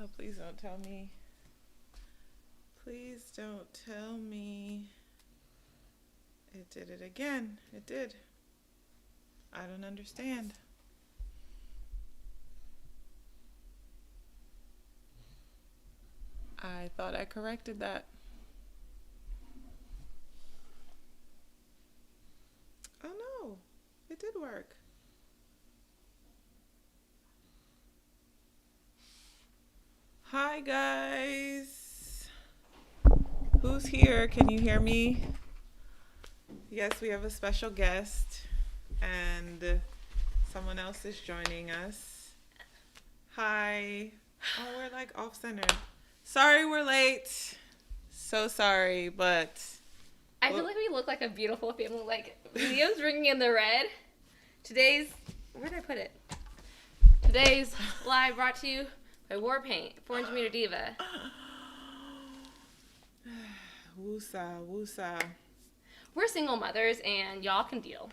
Oh, please don't tell me. Please don't tell me. It did it again. It did. I don't understand. I thought I corrected that. Oh no, it did work. Hi guys. Who's here? Can you hear me? Yes, we have a special guest and someone else is joining us. Hi. Oh, we're like off-centered. Sorry we're late. So sorry, but I feel like we look like a beautiful family. Like, Liam's bringing in the red. Where did I put it? Today's live brought to you by War Paint, 400 meter diva. Woosa, woosa. We're single mothers, and y'all can deal.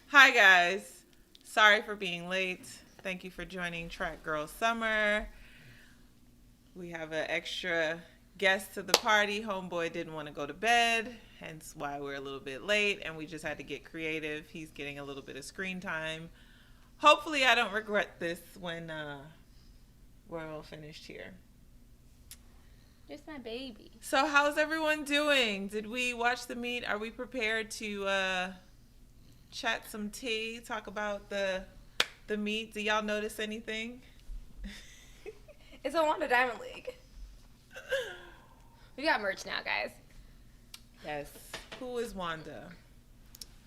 Hi, guys. Sorry for being late. Thank you for joining Track Girl Summer. We have an extra guest to the party. Homeboy didn't want to go to bed, hence why we're a little bit late, and we just had to get creative. He's getting a little bit of screen time. Hopefully, I don't regret this when we're all finished here. Just my baby. So how's everyone doing? Did we watch the meet? Are we prepared to chat some tea, talk about the meet? Do y'all notice anything? It's a Wanda Diamond League. We got merch now, guys. Yes. Who is Wanda?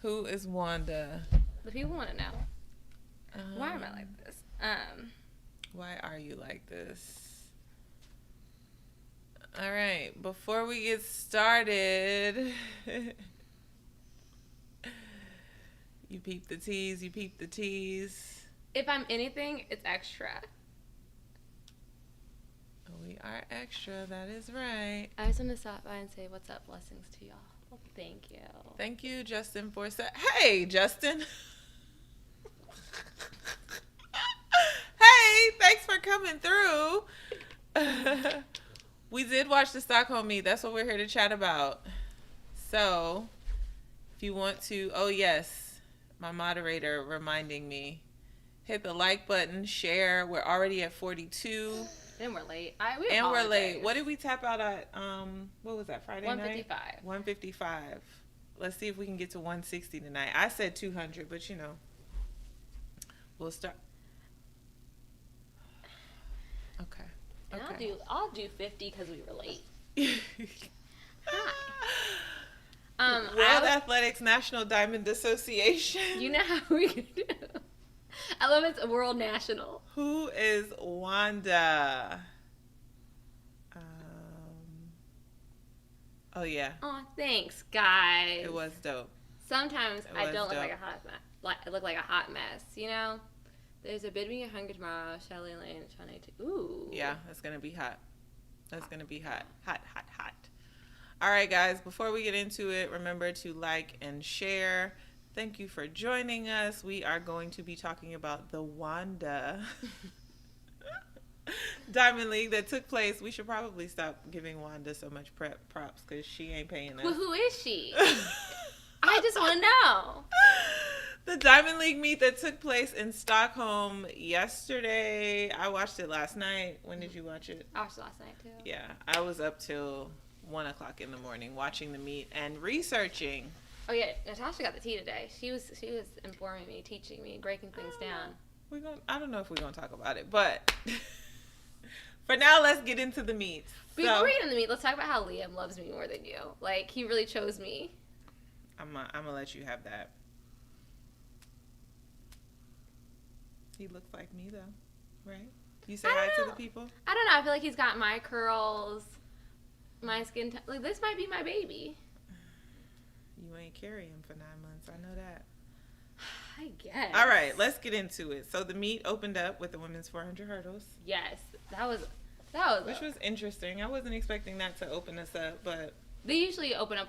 Who is Wanda? The people want to know. Why am I like this? Why are you like this? All right. Before we get started, you peep the tease. You peep the tease. If I'm anything, it's extra. We are extra. That is right. I just want to stop by and say what's up, blessings to y'all. Well, thank you. Thank you, Justin, for Hey, Justin. Hey, thanks for coming through. We did watch the Stockholm meet. That's what we're here to chat about. So, if you want to, oh yes, my moderator reminding me, hit the like button, share. We're already at 42. And we're late. We're late. What did we tap out at? What was that, Friday 155. night? 155. Let's see if we can get to 160 tonight. I said 200, but you know, we'll start. Okay. And okay. I'll do 50 because we were late. Hi. World Athletics National Diamond Association. You know how we do. I love it's World National. Who is Wanda? Oh yeah. Oh, thanks, guys. It was dope. Sometimes I don't look dope. like a hot mess. I look like a hot mess, you know? There's a Bid Me a Hunger tomorrow, Shelly Lane, Shawnee. Ooh. Yeah, that's gonna be hot. That's gonna be hot. Hot, hot, hot. All right, guys, before we get into it, remember to like and share. Thank you for joining us. We are going to be talking about the Wanda Diamond League that took place. We should probably stop giving Wanda so much props because she ain't paying us. Well, who is she? I just want to know. The Diamond League meet that took place in Stockholm yesterday. I watched it last night. When did you watch it? I watched it last night, too. Yeah, I was up till 1 o'clock in the morning watching the meet and researching. Oh yeah, Natasha got the tea today. She was informing me, teaching me, breaking things down. I don't know if we're gonna talk about it, but for now, let's get into the meet. Before we get into the meet, let's talk about how Liam loves me more than you. Like, he really chose me. I'm gonna let you have that. He looks like me though, right? You say hi to the people? I don't know. I feel like he's got my curls, my skin. Like, this might be my baby. You ain't carry him for 9 months. I know that. I guess. All right, let's get into it. So the meet opened up with the women's 400 hurdles. Yes, that was which was interesting. I wasn't expecting that to open us up, but they usually open up.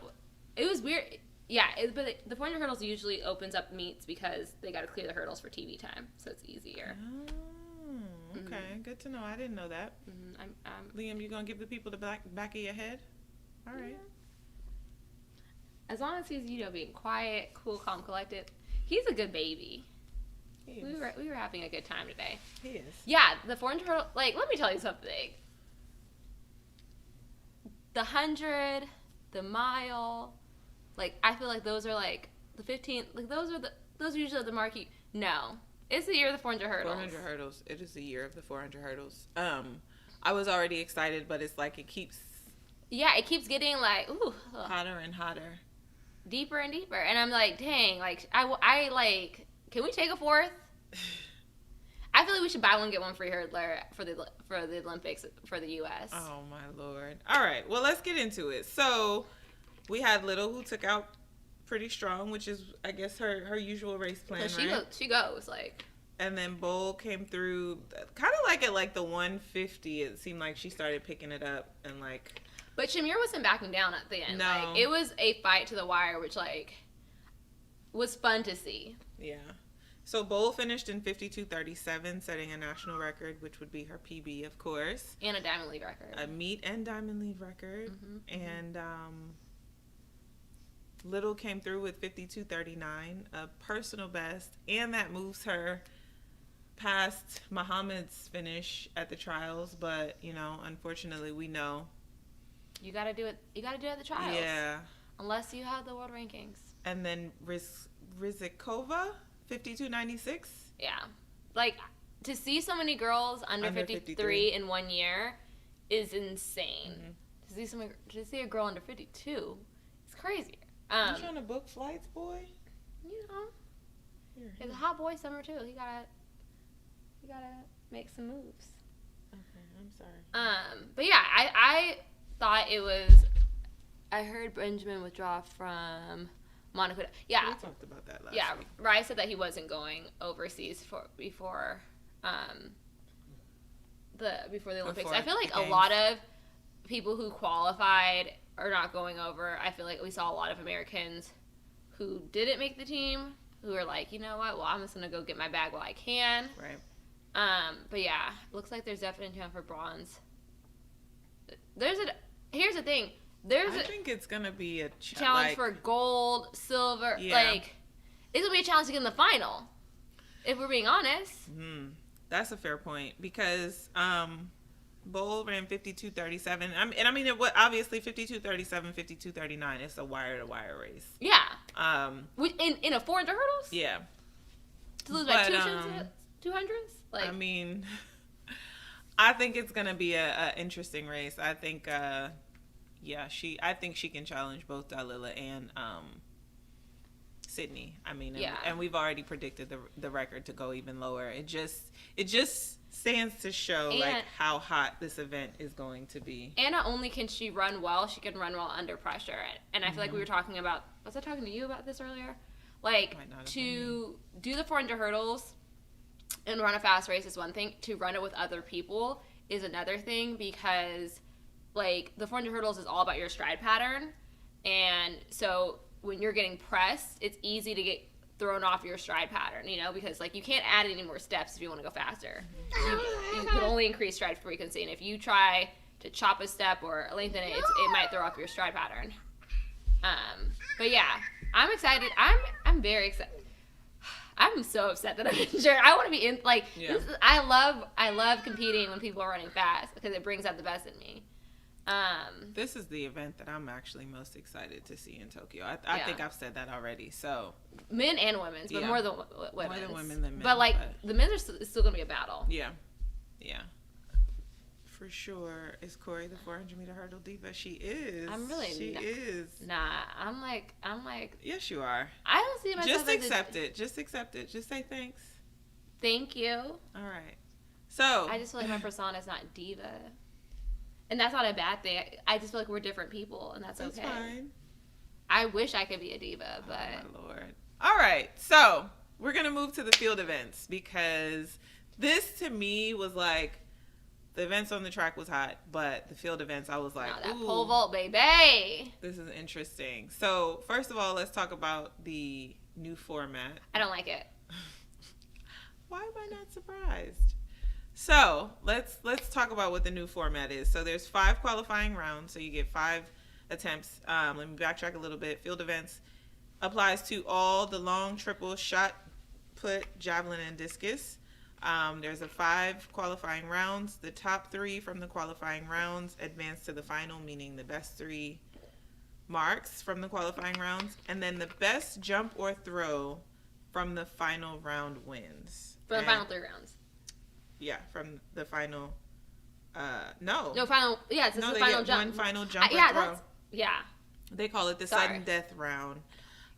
It was weird. Yeah, but the 400 hurdles usually opens up meets because they got to clear the hurdles for TV time, so it's easier. Oh, okay. Good to know. I didn't know that. Liam, you gonna give the people the back of your head? All right. As long as he's, being quiet, cool, calm, collected, he's a good baby. He is. We were having a good time today. He is. Yeah, the 400 hurdle, let me tell you something. The 100, the mile, I feel like those are the 15, those are usually the marquee. No, it's the year of the 400 hurdles. 400 hurdles. It is the year of the 400 hurdles. I was already excited, but it's it keeps. Yeah, it keeps getting hotter and hotter, deeper and deeper, and I'm like, dang, can we take a fourth? I feel like we should buy one get one free hurdler for the Olympics for the U.S. Oh my Lord! All right, well let's get into it. So we had Little, who took out pretty strong, which is I guess her usual race plan, right? She goes And then Bowl came through, kind of at the 150. It seemed like she started picking it up and But Shamir wasn't backing down at the end. No. It was a fight to the wire, which was fun to see. Yeah. So Bowl finished in 52:37, setting a national record, which would be her PB, of course. And a Diamond League record. A meet and Diamond League record. Mm-hmm. And Little came through with 52:39, a personal best, and that moves her past Muhammad's finish at the trials. But unfortunately, we know you got to do it. You got to do it at the trials. Yeah. Unless you have the world rankings. And then Rizikova, 52:96. Yeah. To see so many girls under 53 in 1 year is insane. Mm-hmm. To see a girl under 52, it's crazy. You trying to book flights, boy? It's a hot boy summer too. He gotta make some moves. Okay, I'm sorry. But yeah, I thought it was. I heard Benjamin withdraw from Monaco. Yeah, we talked about that last week. Rye said that he wasn't going overseas before the Olympics. I feel like a lot of people who qualified are not going over. I feel like we saw a lot of Americans who didn't make the team who are like, you know what? Well, I'm just gonna go get my bag while I can. Right. But yeah, looks like there's definitely a chance for bronze. Here's the thing. I think it's gonna be a challenge for gold, silver. Yeah. It's gonna be a challenge to get in the final. If we're being honest. That's a fair point because Bowl ran 52:37. I mean, it was obviously 52:37, 52:39. It's a wire-to-wire race. Yeah. In a 400 hurdles. Yeah. To lose by 200s. I mean, I think it's gonna be a interesting race. I think. I think she can challenge both Dalila and Sydney. I mean, and we've already predicted the record to go even lower. It just stands to show how hot this event is going to be. And not only can she run well, she can run well under pressure. And I feel like we were talking about. Was I talking to you about this earlier? To do the 400 hurdles and run a fast race is one thing. To run it with other people is another thing because. The 400 hurdles is all about your stride pattern. And so when you're getting pressed, it's easy to get thrown off your stride pattern, because you can't add any more steps if you want to go faster. You can only increase stride frequency. And if you try to chop a step or lengthen it, it might throw off your stride pattern. But yeah, I'm excited. I'm very excited. I'm so upset that I'm injured. I want to be in, I love competing when people are running fast because it brings out the best in me. This is the event that I'm actually most excited to see in Tokyo. I think I've said that already. So men and women's, but more than women. More than women than men. But the men's are still gonna be a battle. Yeah, for sure. Is Corey the 400-meter hurdle diva? She is. She is. Nah, I'm like. Yes, you are. I don't see myself. Just accept it. Just accept it. Just say thanks. Thank you. All right. So I just feel like my persona is not diva. And that's not a bad thing. I just feel like we're different people, and that's okay. That's fine. I wish I could be a diva, but... Oh, my Lord. All right. So, we're going to move to the field events because this, to me, was The events on the track was hot, but the field events, I was like, that ooh, pole vault, baby. This is interesting. So, first of all, let's talk about the new format. I don't like it. Why am I not surprised? So, let's talk about what the new format is. So, there's 5 qualifying rounds, so you get 5 attempts. Let me backtrack a little bit. Field events applies to all the long, triple, shot, put, javelin, and discus. There's 5 qualifying rounds. The top 3 from the qualifying rounds advance to the final, meaning the best 3 marks from the qualifying rounds. And then the best jump or throw from the final round wins. For the final 3 rounds. Yeah, from the final. No, final. Yeah, it's the final jump. One final jump or throw. Yeah. They call it the sudden death round.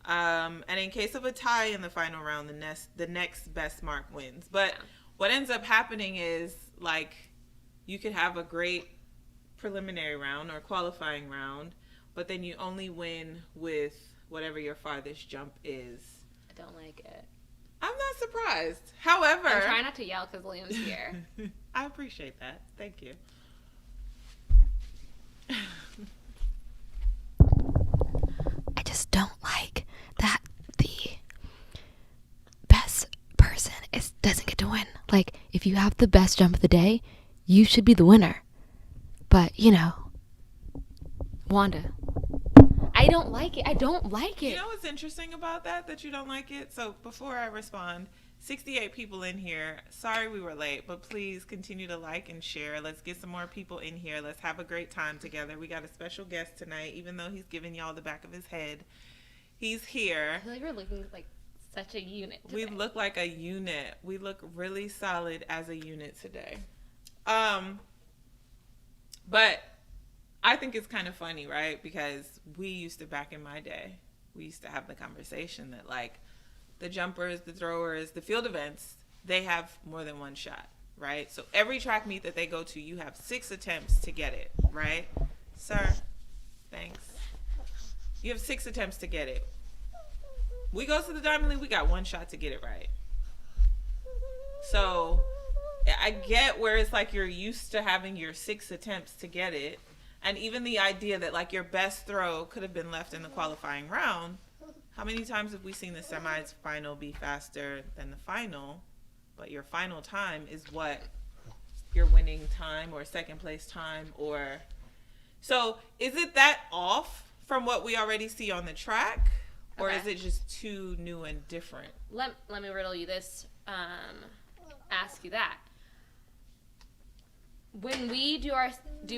And in case of a tie in the final round, the next best mark wins. But what ends up happening is, like, you could have a great preliminary round or qualifying round, but then you only win with whatever your farthest jump is. I don't like it. I'm not surprised. However, I'm trying not to yell because Liam's here. I appreciate that. Thank you. I just don't like that the best person doesn't get to win. Like, if you have the best jump of the day, you should be the winner. But, you know, Wanda, I don't like it. I don't like it. You know what's interesting about that you don't like it? So before I respond, 68 people in here. Sorry we were late, but please continue to like and share. Let's get some more people in here. Let's have a great time together. We got a special guest tonight, even though he's giving y'all the back of his head. He's here. I feel like we're looking like such a unit today. We look like a unit. We look really solid as a unit today. But I think it's kind of funny, right? Because we used to, back in my day, we used to have the conversation that, like, the jumpers, the throwers, the field events, they have more than one shot, right? So every track meet that they go to, you have 6 attempts to get it, right? Sir, thanks. You have 6 attempts to get it. We go to the Diamond League, we got 1 shot to get it right. So I get where it's like you're used to having your 6 attempts to get it. And even the idea that, like, your best throw could have been left in the qualifying round. How many times have we seen the semis final be faster than the final? But your final time is what? Your winning time or second place time or... So is it that off from what we already see on the track? Or is it just too new and different? Let me riddle you this. Ask you that. When we do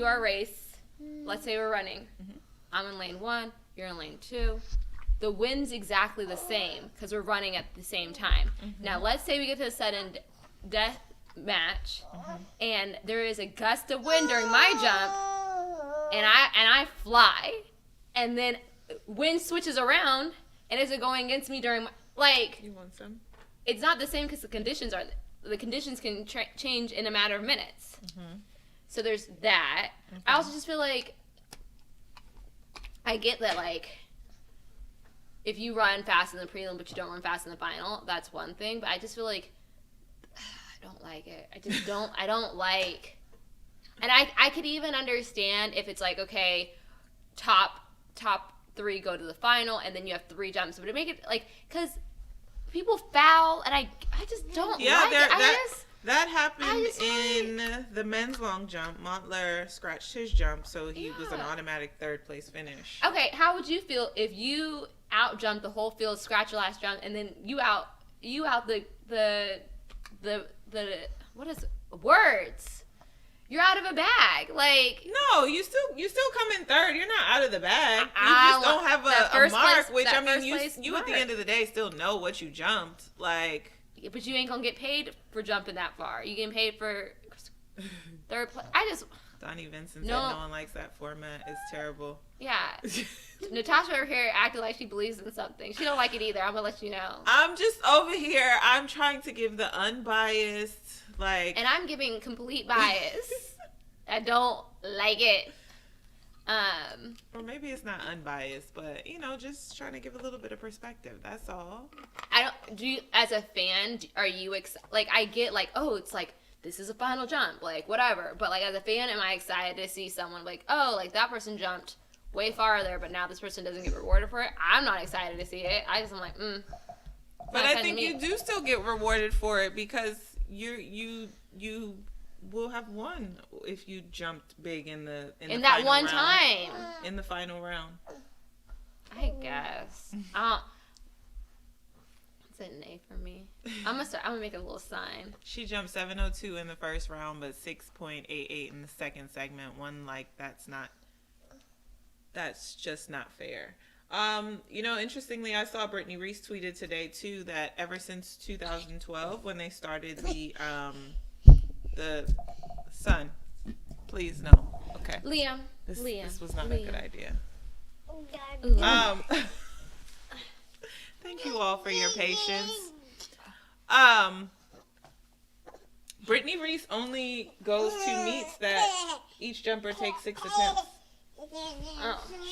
our race, let's say we're running. Mm-hmm. I'm in lane 1, you're in lane 2. The win's exactly the same because we're running at the same time. Mm-hmm. Now, let's say we get to a sudden death match, and there is a gust of wind during my jump, and I fly, and then wind switches around, and is it going against me during my, like? You want some? It's not the same because the conditions can change in a matter of minutes. Mm-hmm. So there's that. Okay. I also just feel like I get that, like, if you run fast in the prelim but you don't run fast in the final, that's one thing. But I just feel like I don't like it. I don't like. And I could even understand if it's like, okay, top 3 go to the final and then you have 3 jumps. But to make it like, because people foul and I just don't like it. That happened in the men's long jump. Montler scratched his jump, so he was an automatic 3rd place finish. Okay, how would you feel if you out jumped the whole field, scratch your last jump, and then you out the what is it? Words? You're out of a bag. Like, no, you still come in 3rd. You're not out of the bag. You just don't have a mark, which I mean, you at the end of the day still know what you jumped. Like. But you ain't gonna get paid for jumping that far. You getting paid for 3rd place. Donnie Vincent said no one likes that format. It's terrible. Yeah. Natasha over here acting like she believes in something. She don't like it either. I'm gonna let you know. I'm just over here. I'm trying to give the unbiased, like. And I'm giving complete bias. I don't like it. Or maybe it's not unbiased, but, you know, just trying to give a little bit of perspective. That's all. Do you, as a fan, are you like, I get like, oh, it's like this is a final jump, like, whatever. But, like, as a fan, am I excited to see someone, like, oh, like, that person jumped way farther, but now this person doesn't get rewarded for it? I'm not excited to see it. I'm like, But I think you do still get rewarded for it because you will have won if you jumped big in the that one round. time In the final round. I guess. It's an A for me. I'm gonna make a little sign. She jumped 702 in the first round, but 6.88 in the second segment. That's just not fair. Interestingly, I saw Brittany Reese tweeted today too that ever since 2012, when they started the Sun, please no. Okay. Liam. This was not a good idea. Thank you all for your patience. Brittany Reese only goes to meets that each jumper takes 6 attempts.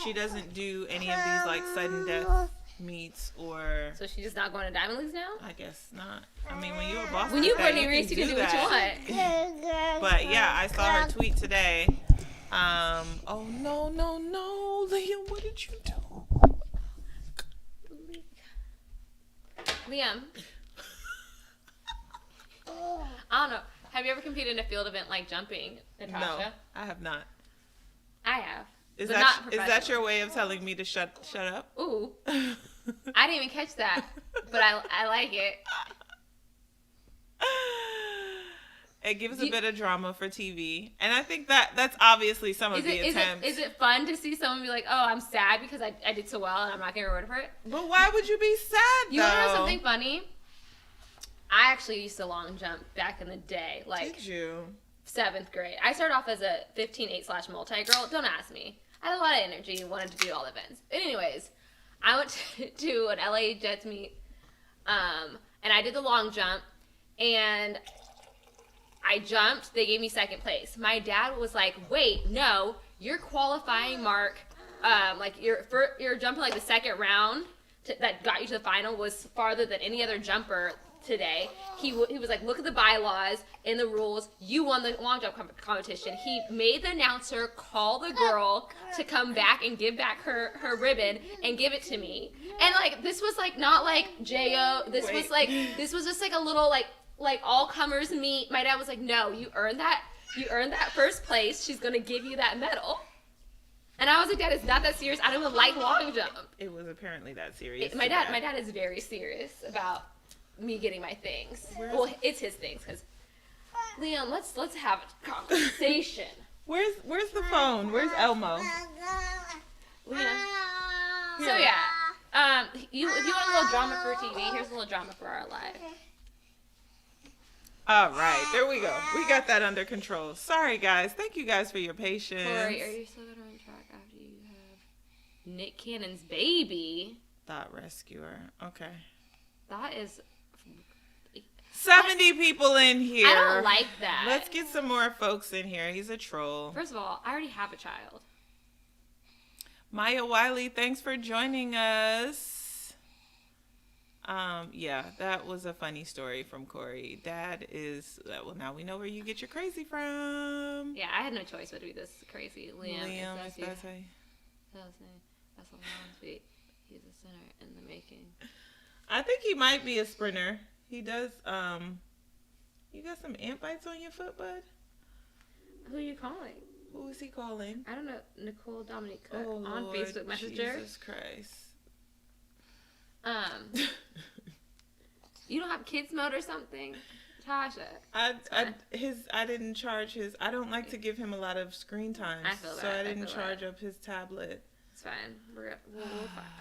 She doesn't do any of these like sudden death meets or. So she's just not going to Diamond Leagues now? I guess not. I mean, when you're a boss, when you're Brittany Reese, you can do what you want. But yeah, I saw her tweet today. Oh no, Liam, what did you do? Liam. I don't know. Have you ever competed in a field event like jumping, Natasha? No, I have not. I have. Is that your way of telling me to shut up? Ooh. I didn't even catch that, but I like it. It gives a bit of drama for TV, and I think that's obviously some of the attempts. Is it fun to see someone be like, "Oh, I'm sad because I did so well and I'm not getting rewarded for it"? But why would you be sad? You want to know something funny? I actually used to long jump back in the day. Like, did you? 7th grade. I started off as a 15/8 multi girl. Don't ask me. I had a lot of energy and wanted to do all the events. But anyways, I went to an LA Jets meet, and I did the long jump, and I jumped. They gave me 2nd place. My dad was like, "Wait, no, your qualifying mark, like you're jumping like the 2nd round that got you to the final was farther than any other jumper today." He was like, "Look at the bylaws and the rules. You won the long jump competition." He made the announcer call the girl to come back and give back her ribbon and give it to me. And like this was like not like JO. This was just like a little like all comers meet. My dad was like, "No, you earned that. You earned that 1st place. She's gonna give you that medal." And I was like, "Dad, it's not that serious. I don't even like long jump." It was apparently that serious. My dad is very serious about me getting my things. Well, it's his things because Liam, let's have a conversation. Where's the phone? Where's Elmo? Liam. So yeah, if you want a little drama for TV, here's a little drama for our live. All right, there we go. We got that under control. Sorry, guys. Thank you guys for your patience. Corey, are you still gonna run track after you have Nick Cannon's baby? Thought rescuer. Okay. That is 70 people in here. I don't like that. Let's get some more folks in here. He's a troll. First of all, I already have a child. Maya Wiley, thanks for joining us. Yeah, that was a funny story from Corey. Dad is, well, now we know where you get your crazy from. Yeah, I had no choice but to be this crazy. Liam, is that say? That's a long tweet. He's a sinner in the making. I think he might be a sprinter. He does, you got some ant bites on your foot, bud? Who are you calling? Who is he calling? I don't know. Nicole Dominique Cook on Lord, Facebook Messenger. Jesus Christ. You don't have kids mode or something? Tasha. I didn't charge his, I don't like to give him a lot of screen time. I feel that. So I didn't charge up his tablet. It's fine.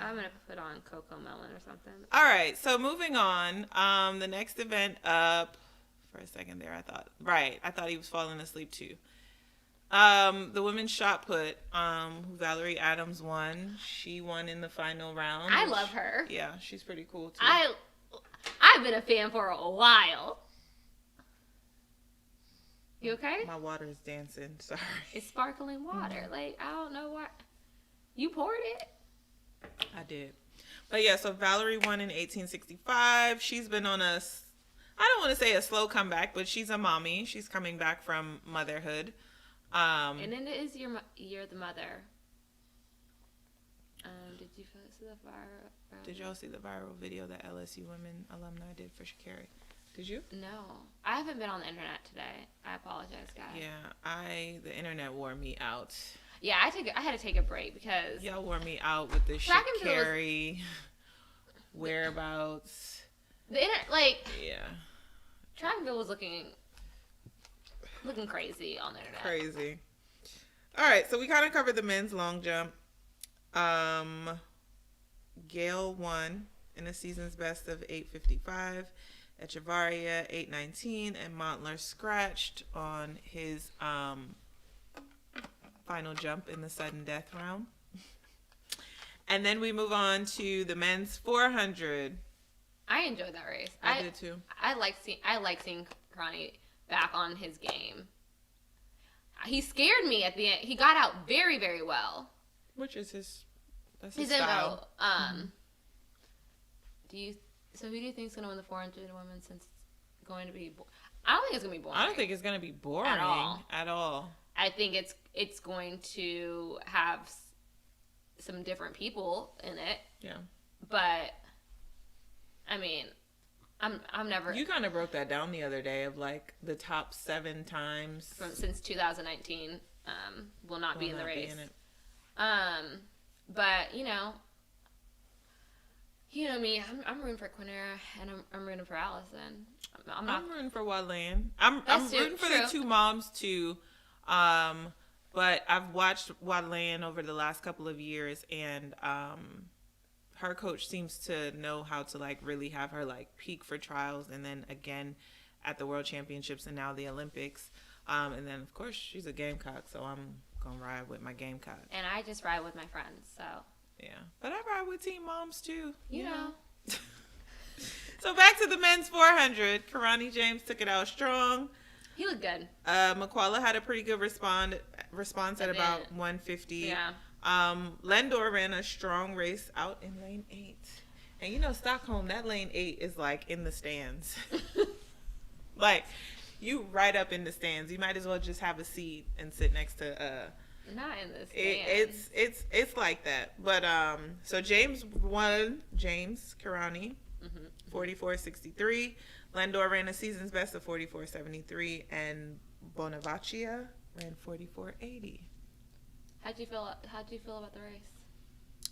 I'm going to put on Coco Melon or something. All right. So moving on. The next event up. For a second there, I thought he was falling asleep too. The women's shot put, Valerie Adams won. She won in the final round. I love her. Yeah, she's pretty cool too. I've been a fan for a while. You okay? My water is dancing. Sorry. It's sparkling water. Mm-hmm. Like, I don't know why. You poured it? I did. But yeah, so Valerie won in 1865. She's been on a I don't want to say a slow comeback, but she's a mommy. She's coming back from motherhood. And then it is you're the mother. Did you see the viral? Did y'all see the viral video that LSU women alumni did for Shacarri? Did you? No, I haven't been on the internet today. I apologize, guys. Yeah, the internet wore me out. Yeah, I had to take a break because y'all wore me out with the Shacarri whereabouts. The internet, like, yeah, track and field was looking crazy on the internet. Crazy. All right, so we kind of covered the men's long jump. Gail won in the season's best of 8:55. Echevarria 8:19, and Montler scratched on his final jump in the sudden death round. And then we move on to the men's 400. I enjoyed that race. I did too. I like seeing Karani back on his game. He scared me at the end. He got out very, very well. Which is his style. So who do you think is going to win the 400 women since it's going to be... I don't think it's going to be boring. I don't think it's going to be boring at all. I think it's going to have some different people in it. Yeah. But, I mean, I'm never... You kind of broke that down the other day of, like, the top 7 times... since 2019 will not be in the race. Be in it. But, you know me, I'm rooting for Quinera, and I'm rooting for Allison. I'm rooting for Wadlane. I'm rooting for the two moms too. But I've watched Wadlane over the last couple of years, and her coach seems to know how to like really have her like peak for trials, and then again at the World Championships, and now the Olympics. And then of course she's a Gamecock, so I'm gonna ride with my Gamecock. And I just ride with my friends, so. Yeah, but I ride with team moms too. You know. So back to the men's 400. Karani James took it out strong. He looked good. McCullough had a pretty good response at about 150. Yeah. Lendor ran a strong race out in lane 8. And you know, Stockholm, that lane 8 is like in the stands. Like, you right up in the stands. You might as well just have a seat and sit next to not in the stands. It's like that. But so James won. James Karani, 44.63. Lendor ran a season's best of 44.73, and Bonavaccia ran 44.80. How'd you feel about the race?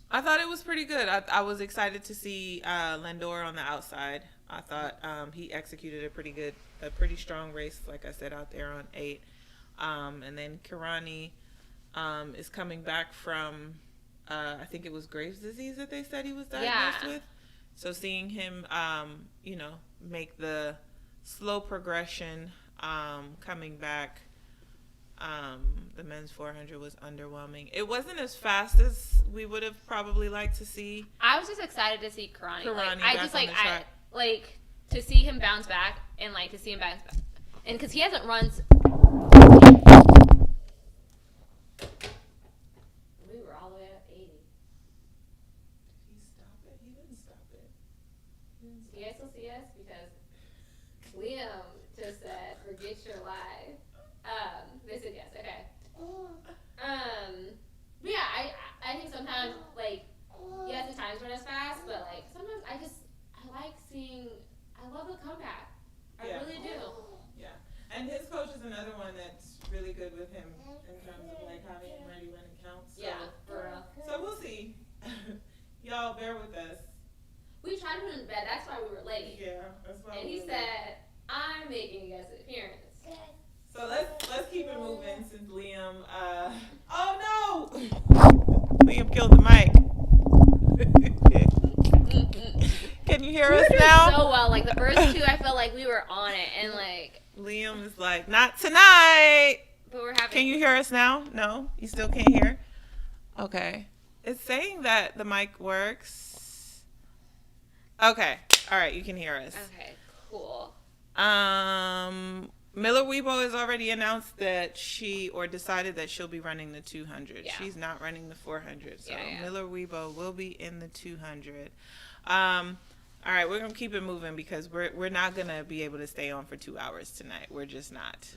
I thought it was pretty good. I was excited to see Lendor on the outside. I thought he executed a pretty strong race, like I said, out there on 8. And then Karani is coming back from, I think it was Graves' disease that they said he was diagnosed with. So seeing him, make the slow progression, coming back, the men's 400 was underwhelming. It wasn't as fast as we would have probably liked to see. I was just excited to see Karani. I to see him bounce back, and like to see him bounce back, and because he hasn't run. We were all the way up 80. Did he stop it? He didn't stop it. You guys will see us because Liam just said, "Forget your life." They said yes. Okay. But yeah, I think sometimes like yes, the times run as fast, but like sometimes I love the comeback. I really do. Yeah, and his coach is another one that's really good with him in terms of like having him ready when it counts. So, Yeah, for real. So we'll see. Y'all bear with us. We tried to put him in bed. That's why we were late. Yeah, that's why. And he said, "I'm making a guest appearance." So let's keep it moving since Liam. Oh no! Liam killed the mic. Can you hear us now? So well, like the first two, I felt like we were on it, and like Liam is like, not tonight. But we're having. Can you hear us now? No, you still can't hear. Okay, it's saying that the mic works. Okay, all right, you can hear us. Okay, cool. Miller Weibo has already announced that decided that she'll be running the 200. Yeah. She's not running the 400. So Yeah. Miller Weibo will be in the 200. All right, we're gonna keep it moving because we're not gonna be able to stay on for 2 hours tonight. We're just not.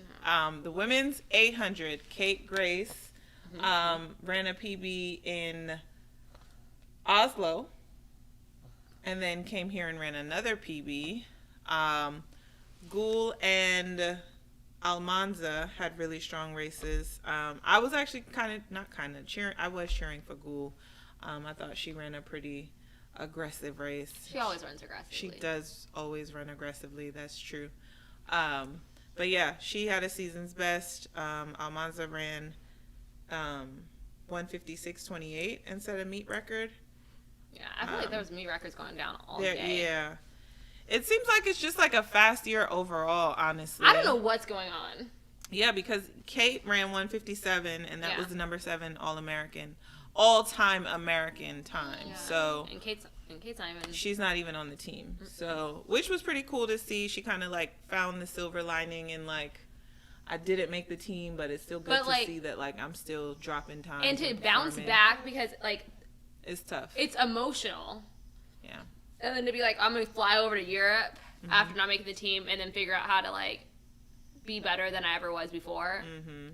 The women's 800, Kate Grace ran a PB in Oslo, and then came here and ran another PB. Ghoul and Almanza had really strong races. I was actually cheering. I was cheering for Ghoul. I thought she ran a pretty aggressive race. She always runs aggressively. She does always run aggressively. That's true. But yeah, she had a season's best. Almanza ran 156.28 and set a meet record. Yeah, I feel like there was meet records going down all day. Yeah. It seems like it's just like a fast year overall, honestly. I don't know what's going on. Yeah, because Kate ran 157, and that was the number 7 All-American, all-time American time. Yeah. So and Kate's not even. She's not even on the team. So, which was pretty cool to see. She kind of like found the silver lining and like, I didn't make the team, but it's still good to see that like I'm still dropping time. And to bounce back, because like it's tough. It's emotional. Yeah. And then to be like, I'm gonna fly over to Europe after not making the team, and then figure out how to like be better than I ever was before.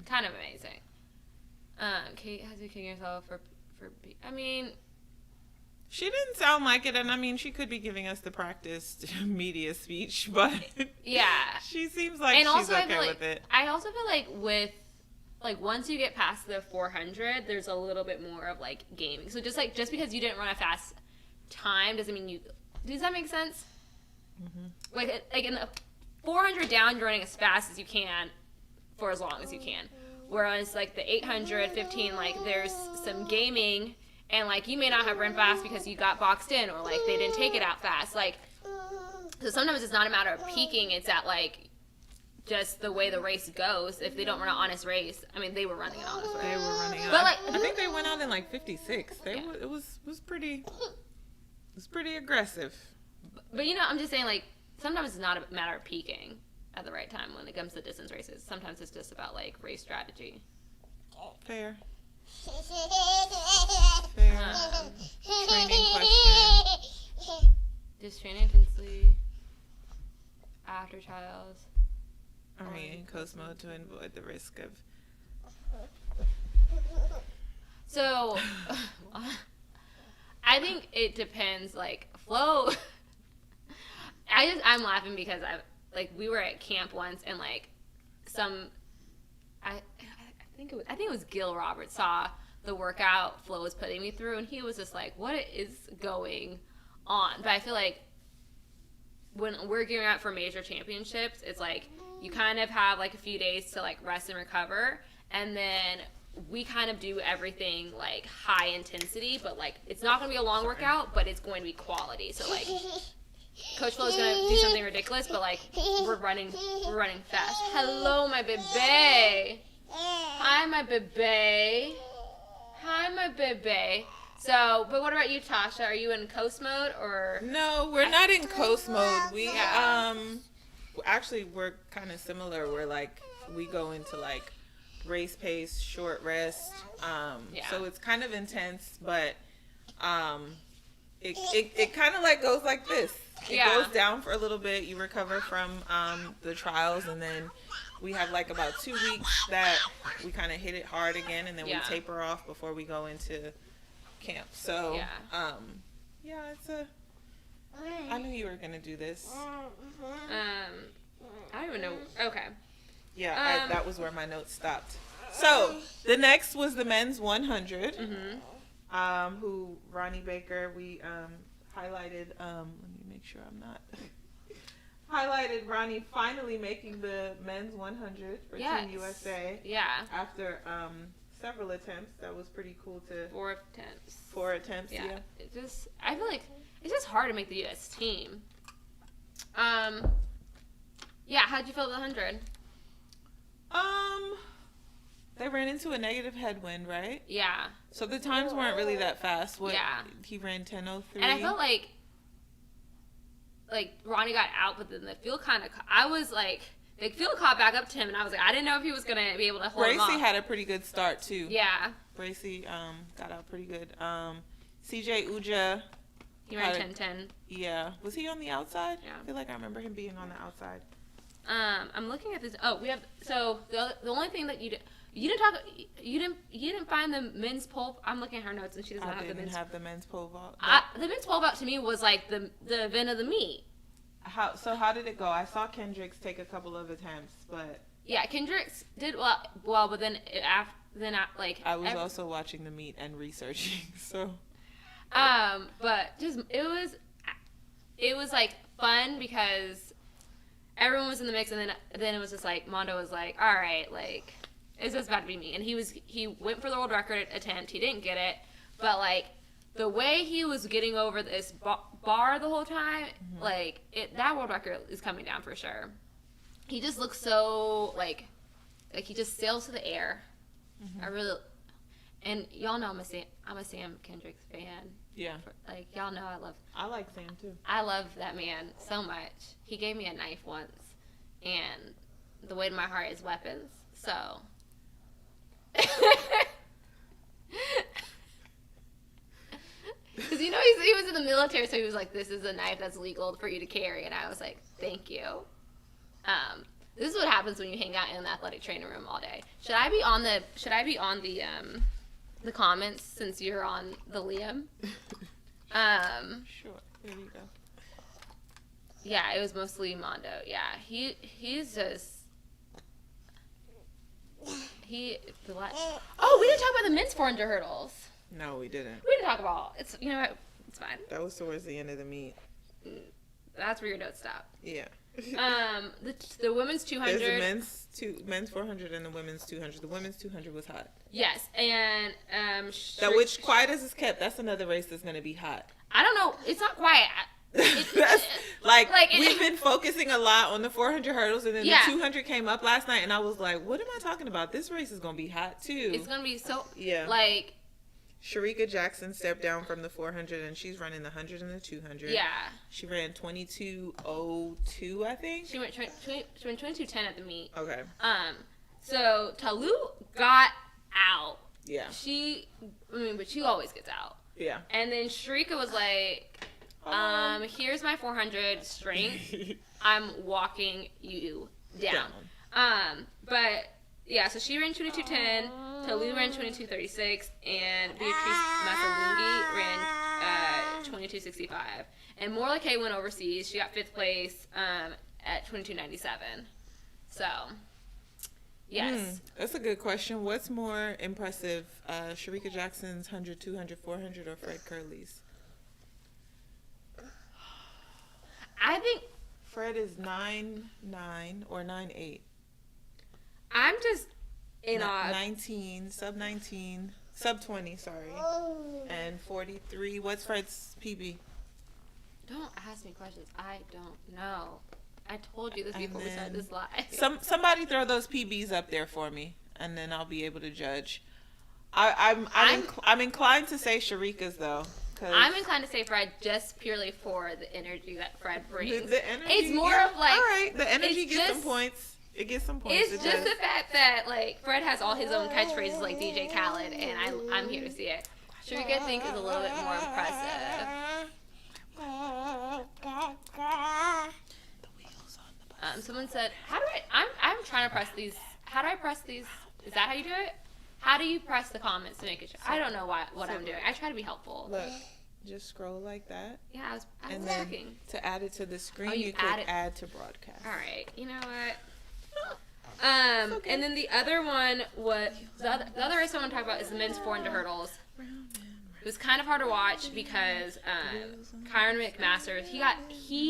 Kind of amazing. Kate has to kick herself for. I mean, she didn't sound like it, and I mean, she could be giving us the practiced media speech, but yeah, she seems like and she's also okay with it. I also feel like with once you get past the 400, there's a little bit more of like gaming. So just because you didn't run a fast time doesn't mean you. Does that make sense? Like in the 400 down, you're running as fast as you can for as long as you can. Whereas like the 800, 15, like there's some gaming, and like you may not have run fast because you got boxed in, or like they didn't take it out fast. Like, so sometimes it's not a matter of peaking; it's at like just the way the race goes. If they don't run an honest race, I mean, they were running an honest race. They were running out. But like, I think they went out in like 56. It was pretty. It was pretty aggressive. But you know, I'm just saying, like, sometimes it's not a matter of peaking at the right time when it comes to distance races. Sometimes it's just about like race strategy. Fair. Training question. Just train intensely after trials. Are you in coast mode to avoid the risk of? So, I think it depends. Like flow. I'm laughing because we were at camp once, and like I think it was Gil Roberts saw the workout Flo was putting me through, and he was just like, what is going on? But I feel like when we're gearing up for major championships, it's like you kind of have like a few days to like rest and recover, and then we kind of do everything like high intensity, but like it's not going to be a long workout, but it's going to be quality. So like Coach Flo is going to do something ridiculous, but like we're running fast. Hello, my baby. Hi, my baby. Hi, my baby. So, but what about you, Tasha? Are you in coast mode or? No, we're not in coast mode. We actually we're kind of similar. We're like we go into like race pace, short rest. So it's kind of intense, but it kind of like goes like this. It goes down for a little bit. You recover from the trials, and then we have like about 2 weeks that we kind of hit it hard again, and then we taper off before we go into camp. So it's a. I knew you were gonna do this. I don't even know. Okay. Yeah, that was where my notes stopped. So the next was the men's 100. Who Ronnie Baker we highlighted. Let me make sure I'm not. Highlighted Ronnie finally making the men's 100 for Team USA. Yeah. After several attempts, that was pretty cool to. 4 attempts. 4 attempts. Yeah. I feel like it's just hard to make the U.S. team. Yeah. How'd you feel about the 100? They ran into a negative headwind, right? Yeah. So the times weren't really that fast. He ran 10:03. And I felt like Ronnie got out, but then the field I was like, the field caught back up to him, and I was like, I didn't know if he was gonna be able to hold him off. Bracy had a pretty good start too. Yeah. Bracy got out pretty good. CJ Uja He ran 10:10. Yeah. Was he on the outside? Yeah. I feel like I remember him being on the outside. I'm looking at this. Oh, we have. So the only thing that you didn't find the men's pole. I'm looking at her notes and she does not have the men's. Have the men's pole vault. The men's pole vault to me was like the event of the meet. How did it go? I saw Kendrick's take a couple of attempts, but yeah, Kendrick's did well, but then I was also watching the meet and researching, so. But just it was like fun because everyone was in the mix, and then it was just like Mondo was like, all right, like it's just about to be me, and he went for the world record attempt. He didn't get it, but like the way he was getting over this bar the whole time, like that world record is coming down for sure. He just looks so like he just sails to the air. I really, and y'all know I'm a Sam Kendrick's fan. Yeah. Like y'all know I like Sam too. I love that man so much. He gave me a knife once, and the weight of my heart is weapons. So. Because he was in the military, so he was like, "This is a knife that's legal for you to carry," and I was like, "Thank you." This is what happens when you hang out in an athletic training room all day. Should I be on the comments since you're on the Liam? Sure. There you go. Yeah, it was mostly Mondo. Yeah, he's just. Oh, we didn't talk about the men's 400 hurdles. No, we didn't. We didn't talk about it's. You know what? It's fine. That was towards the end of the meet. That's where your notes stop. Yeah. The women's 200. There's the men's 400 and the women's 200. The women's 200 was hot. Yes, and which quiet as it's kept. That's another race that's gonna be hot. I don't know. It's not quiet. We've been focusing a lot on the 400 hurdles, and then the 200 came up last night, and I was like, "What am I talking about? This race is gonna be hot too." It's gonna be so like. Sharika Jackson stepped down from the 400, and she's running the 100 and the 200. Yeah. She ran 22:02, I think. She went 22:10 at the meet. Okay. So Talu got out. Yeah. But she always gets out. Yeah. And then Sharika was like, here's my 400 strength. I'm walking you down. But yeah, so she ran 22:10, Talu ran 22:36, and Beatrice Masalingi ran 22:65. And Morla Kay went overseas. She got 5th place at 22:97. So, yes. That's a good question. What's more impressive, Sharika Jackson's 100, 200, 400, or Fred Curley's? I think Fred is 9'9" or 9'8". I'm just in awe. 19, sub 19, sub 20, sorry. And 43. What's Fred's PB? Don't ask me questions. I don't know. I told you this before we started this live. Somebody throw those PBs up there for me, and then I'll be able to judge. I'm inclined to say Sharika's though. I'm inclined to say Fred just purely for the energy that Fred brings. The energy, it's more of like, all right, the energy gets some points. It gets some points. It's just the fact that like Fred has all his own catchphrases like DJ Khaled, and I'm here to see it. Sharika, I think, is a little bit more impressive. Someone said, "How do I'm trying to press these. How do I press these? Is that how you do it? How do you press the comments to make it? I don't know what I'm doing. I try to be helpful. Look, just scroll like that. Yeah, I was and looking. Then to add it to the screen, you click add to broadcast. All right, you know what? Okay. And then the other one was the other race I want to talk about is the men's 400 hurdles. It was kind of hard to watch because Kyron McMaster he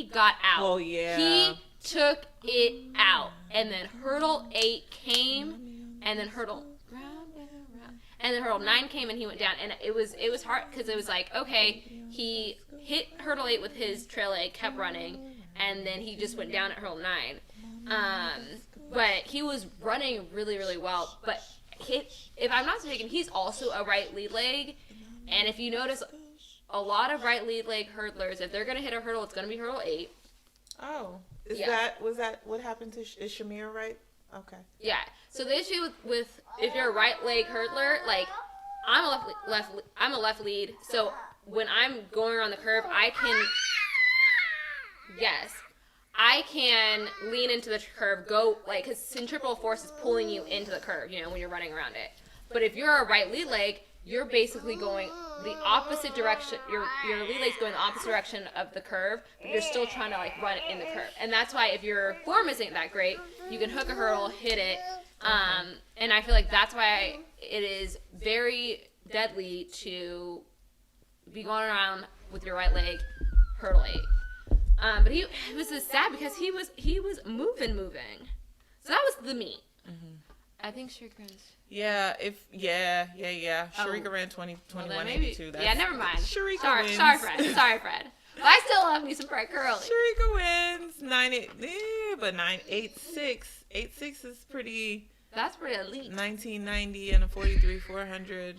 got out. Oh yeah. He took it out, and then hurdle 8 came, and then hurdle 9 came, and he went down, and it was hard because it was like, okay, he hit hurdle 8 with his trail leg, kept running, and then he just went down at hurdle 9. But he was running really, really well. But if I'm not mistaken, he's also a right lead leg, and if you notice, a lot of right lead leg hurdlers, if they're gonna hit a hurdle, it's gonna be hurdle 8. Oh, was that what happened to is Shamir right? Okay. Yeah. So the issue with if you're a right leg hurdler, like I'm a left lead, so when I'm going around the curve, I can lean into the curve, go, like, because centripetal force is pulling you into the curve, you know, when you're running around it. But if you're a right lead leg, you're basically going the opposite direction. Your lead leg's going the opposite direction of the curve, but you're still trying to, like, run it in the curve. And that's why if your form isn't that great, you can hook a hurdle, hit it. And I feel like that's why it is very deadly to be going around with your right leg hurdling. But it was just sad because he was moving. So that was the meet. Mm-hmm. I think Sharika ran. Yeah, Sharika ran 21.82. Yeah, never mind. Sharika wins. Sorry, Fred. But I still love me some Fred Curly. Sharika wins 9.8, but 9.86. 8.6 is pretty. That's pretty elite. 1990 and a 43.400.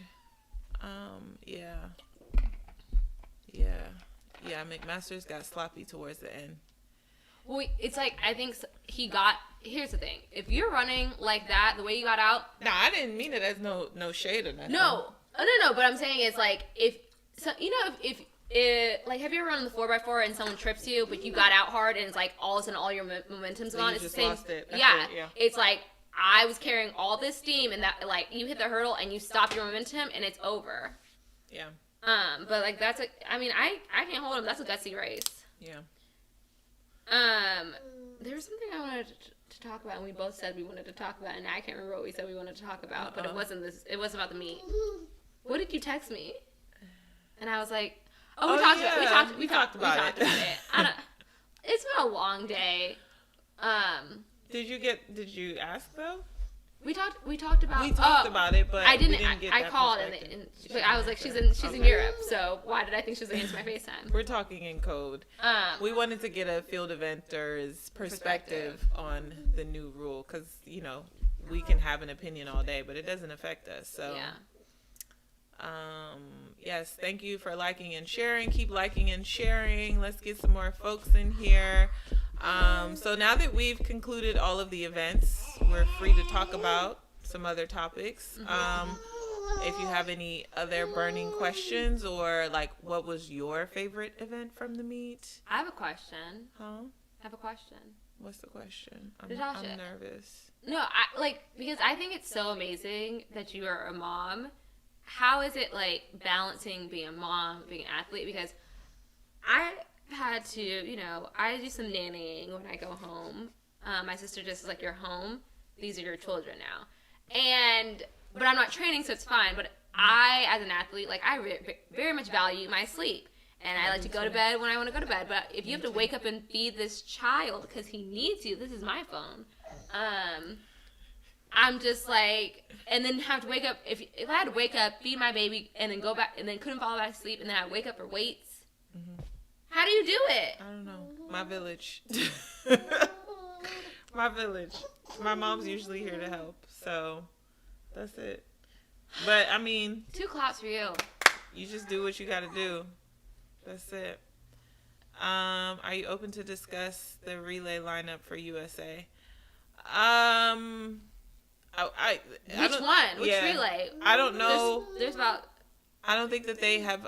Yeah, McMaster's got sloppy towards the end. Well, it's like, I think here's the thing. If you're running like that, the way you got out. No, I didn't mean it as no shade or nothing. No, but I'm saying it's like, if like, have you ever run on the 4x4 and someone trips you, but you got out hard and it's like all of a sudden all your momentum's gone? It's the just same. lost it. Yeah. It's like, I was carrying all this steam and that, like, you hit the hurdle and you stop your momentum and it's over. Yeah. But like I can't hold him. That's a gutsy race. Yeah. There was something I wanted to talk about, and we both said we wanted to talk about, and I can't remember what we said we wanted to talk about, but it wasn't this. It was about the meet. What did you text me? And I was like, we talked about it. It's been a long day. Did you ask though? We talked about it, but I didn't. We didn't get I that called but I was like, she's in Europe, so why did I think she was gonna answer my FaceTime? We're talking in code. We wanted to get a field eventer's perspective on the new rule, because we can have an opinion all day, but it doesn't affect us. So yes, thank you for liking and sharing. Keep liking and sharing. Let's get some more folks in here. So now that we've concluded all of the events, we're free to talk about some other topics. If you have any other burning questions, or like, what was your favorite event from the meet? I have a question. Huh? I have a question. What's the question? Natasha. I'm nervous. No, because I think it's so amazing that you are a mom. How is it, like, balancing being a mom, being an athlete? Because I had to, I do some nannying when I go home. My sister just is like, you're home. These are your children now. But I'm not training, so it's fine. But I, as an athlete, like, I very much value my sleep. And I like to go to bed when I want to go to bed. But if you have to wake up and feed this child because he needs you, this is my phone. I'm just like, and then have to wake up. If I had to wake up, feed my baby, and then go back, and then couldn't fall back to sleep, and then I'd wake up for weights. Mm-hmm. How do you do it? I don't know. My village. My village. My mom's usually here to help, so that's it. But I mean, 2 claps for you. You just do what you got to do. That's it. Are you open to discuss the relay lineup for USA? Which one? Which relay? I don't know. There's about. I don't think that they have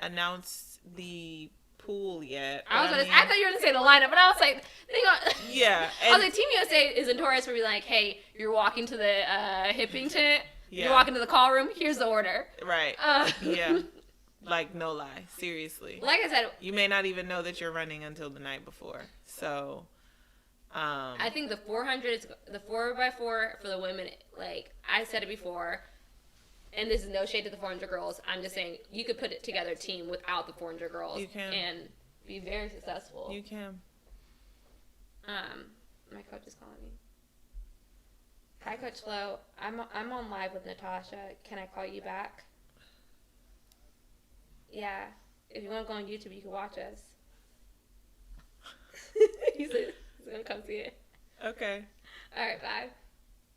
announced the pool yet. I thought you were gonna say the lineup, but I was like, yeah. I was like, Team USA is notorious for being like, hey, you're walking to the hipping tent. Yeah. You're walking to the call room. Here's the order. Right. Yeah. Like, no lie. Seriously. Like I said, you may not even know that you're running until the night before. So. I think the 400 is the 4x4 for the women. Like I said it before, and this is no shade to the 400 girls. I'm just saying you could put it together a team without the 400 girls. You can. And be very successful. You can. My coach is calling me. Hi, Coach Flo. I'm on live with Natasha. Can I call you back? Yeah. If you want to go on YouTube, you can watch us. He's gonna come see it. Okay. All right, bye.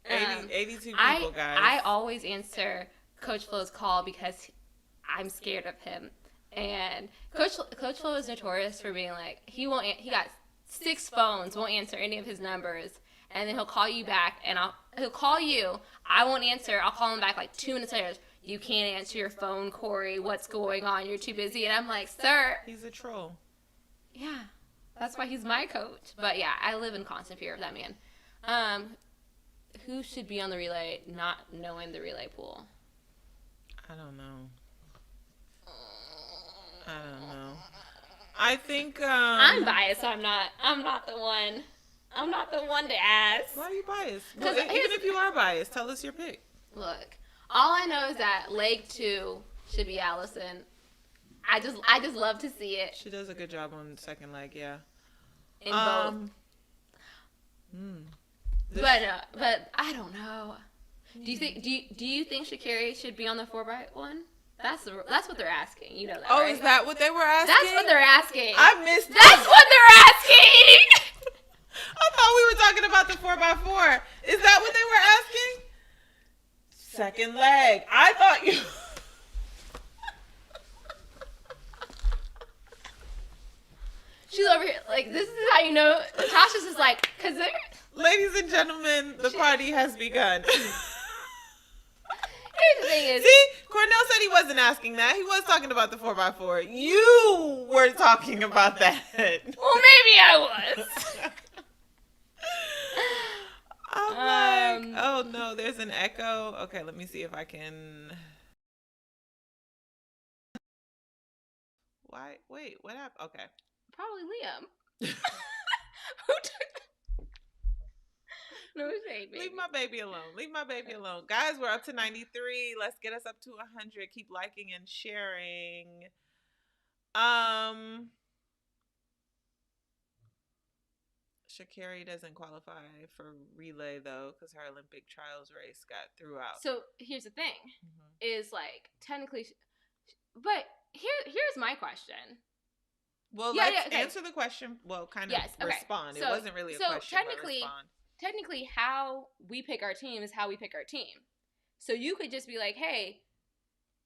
82 people, guys. I always answer Coach Flo's call because I'm scared of him. And Coach Flo is notorious for being like, he got 6 phones, won't answer any of his numbers, and then he'll call you back, and he'll call you. I won't answer. I'll call him back like 2 minutes later. you can't answer your phone, Corey. What's going on? You're too busy. And I'm like, sir. He's a troll. Yeah. That's why he's my coach. But yeah, I live in constant fear of that man. Who should be on the relay not knowing the relay pool? I don't know. I think I'm biased, so I'm not the one. I'm not the one to ask. Why are you biased? Well, even if you are biased, tell us your pick. Look, all I know is that leg 2 should be Allison. I just love to see it. She does a good job on the second leg, yeah. In both. But I don't know. Do you think Shacarri should be on the 4x1? That's what they're asking. You know that, right? Is that what they were asking? That's what they're asking. I missed that. That's what they're asking. I thought we were talking about the 4x4. Is that what they were asking? Second leg. I thought you... She's over here like, this is how you know. Natasha's just like, because they're... Ladies and gentlemen, the party has begun. Here's the thing is... See, Cornell said he wasn't asking that. He was talking about the 4x4. You were talking about that. Well, maybe I was. I'm like, oh no, there's an echo. Okay, let me see if I can... Why? Wait, what happened? Okay. Probably Liam. Who took... No shade, baby. Leave my baby alone. Leave my baby alone. Guys, we're up to 93. Let's get us up to 100. Keep liking and sharing. Shacarri doesn't qualify for relay, though, because her Olympic trials race got threw out. So, here's the thing. Is, like, technically... But here's my question. Well, let's answer the question. Well, kind of respond. So, it wasn't really a question, but respond. Technically, how we pick our team is how we pick our team. So you could just be like, hey,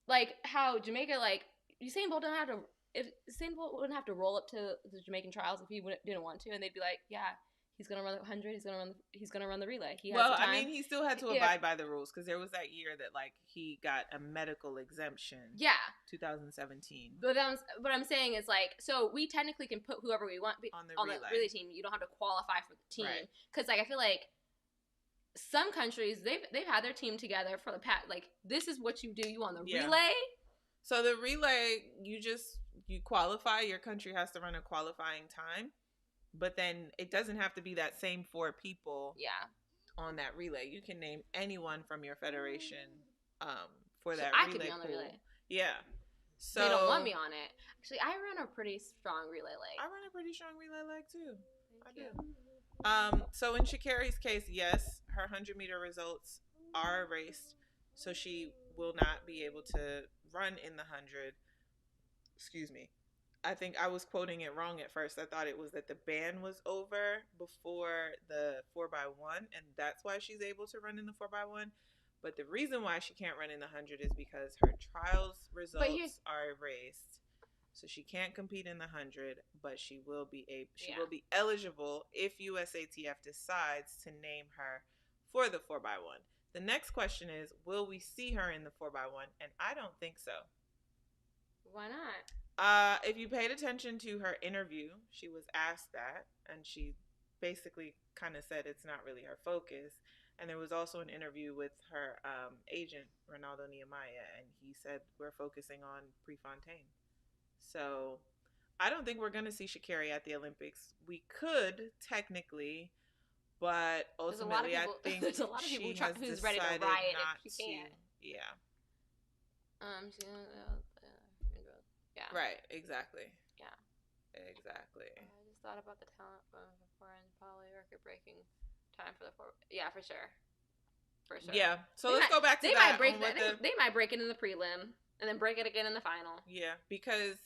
like how Jamaica, like Usain Bolt wouldn't have to roll up to the Jamaican trials if he didn't want to, and they'd be like, yeah, he's gonna run the 100, he's gonna run the relay. He he still had to abide by the rules because there was that year that like he got a medical exemption. Yeah, 2017. But what I'm saying is like, so we technically can put whoever we want on the relay team. You don't have to qualify for the team because like I feel like some countries they've had their team together for the past, like this is what you do. You on the relay. So the relay, you qualify. Your country has to run a qualifying time. But then it doesn't have to be that same 4 people on that relay. You can name anyone from your federation for that relay. I could be on the relay. Yeah. So they don't want me on it. Actually, I run a pretty strong relay leg. I run a pretty strong relay leg too. I do. So in Shacarri's case, yes, her 100-meter results are erased. So she will not be able to run in the 100. Excuse me. I think I was quoting it wrong at first. I thought it was that the ban was over before the 4x1, and that's why she's able to run in the 4x1. But the reason why she can't run in the 100 is because her trials results are erased. So she can't compete in the 100, but she will be will be eligible if USATF decides to name her for the 4x1. The next question is, will we see her in the 4x1? And I don't think so. Why not? If you paid attention to her interview, she was asked that, and she basically kind of said it's not really her focus. And there was also an interview with her agent, Ronaldo Nehemiah, and he said we're focusing on Prefontaine. So I don't think we're going to see Shacarri at the Olympics. We could, technically, but ultimately I think there's a lot of people who's ready to riot if she can't. Yeah. Yeah. Right, exactly. Yeah. Exactly. I just thought about the talent of a foreign poly record breaking time for the 4. Yeah, for sure. For sure. Yeah. So let's go back to that. They might break it in the prelim and then break it again in the final. Yeah, because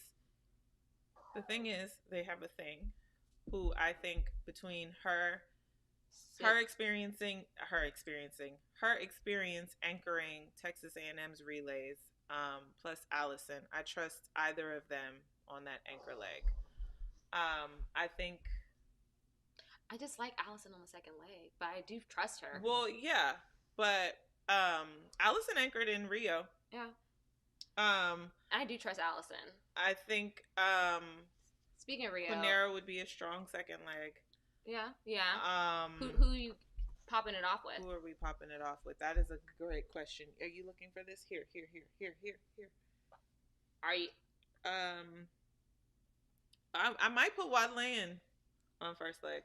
the thing is, they have a thing who I think between her experience anchoring Texas A&M's relays, plus Allison, I trust either of them on that anchor leg. I think I just like Allison on the second leg, but I do trust her. Well, yeah, but Allison anchored in Rio Yeah. I do trust Allison. I think Speaking of Rio, Quinera would be a strong second leg. Yeah. Who you popping it off with? Who are we popping it off with? That is a great question. Are you looking for this? Here. Are you? I might put Wadland on first leg.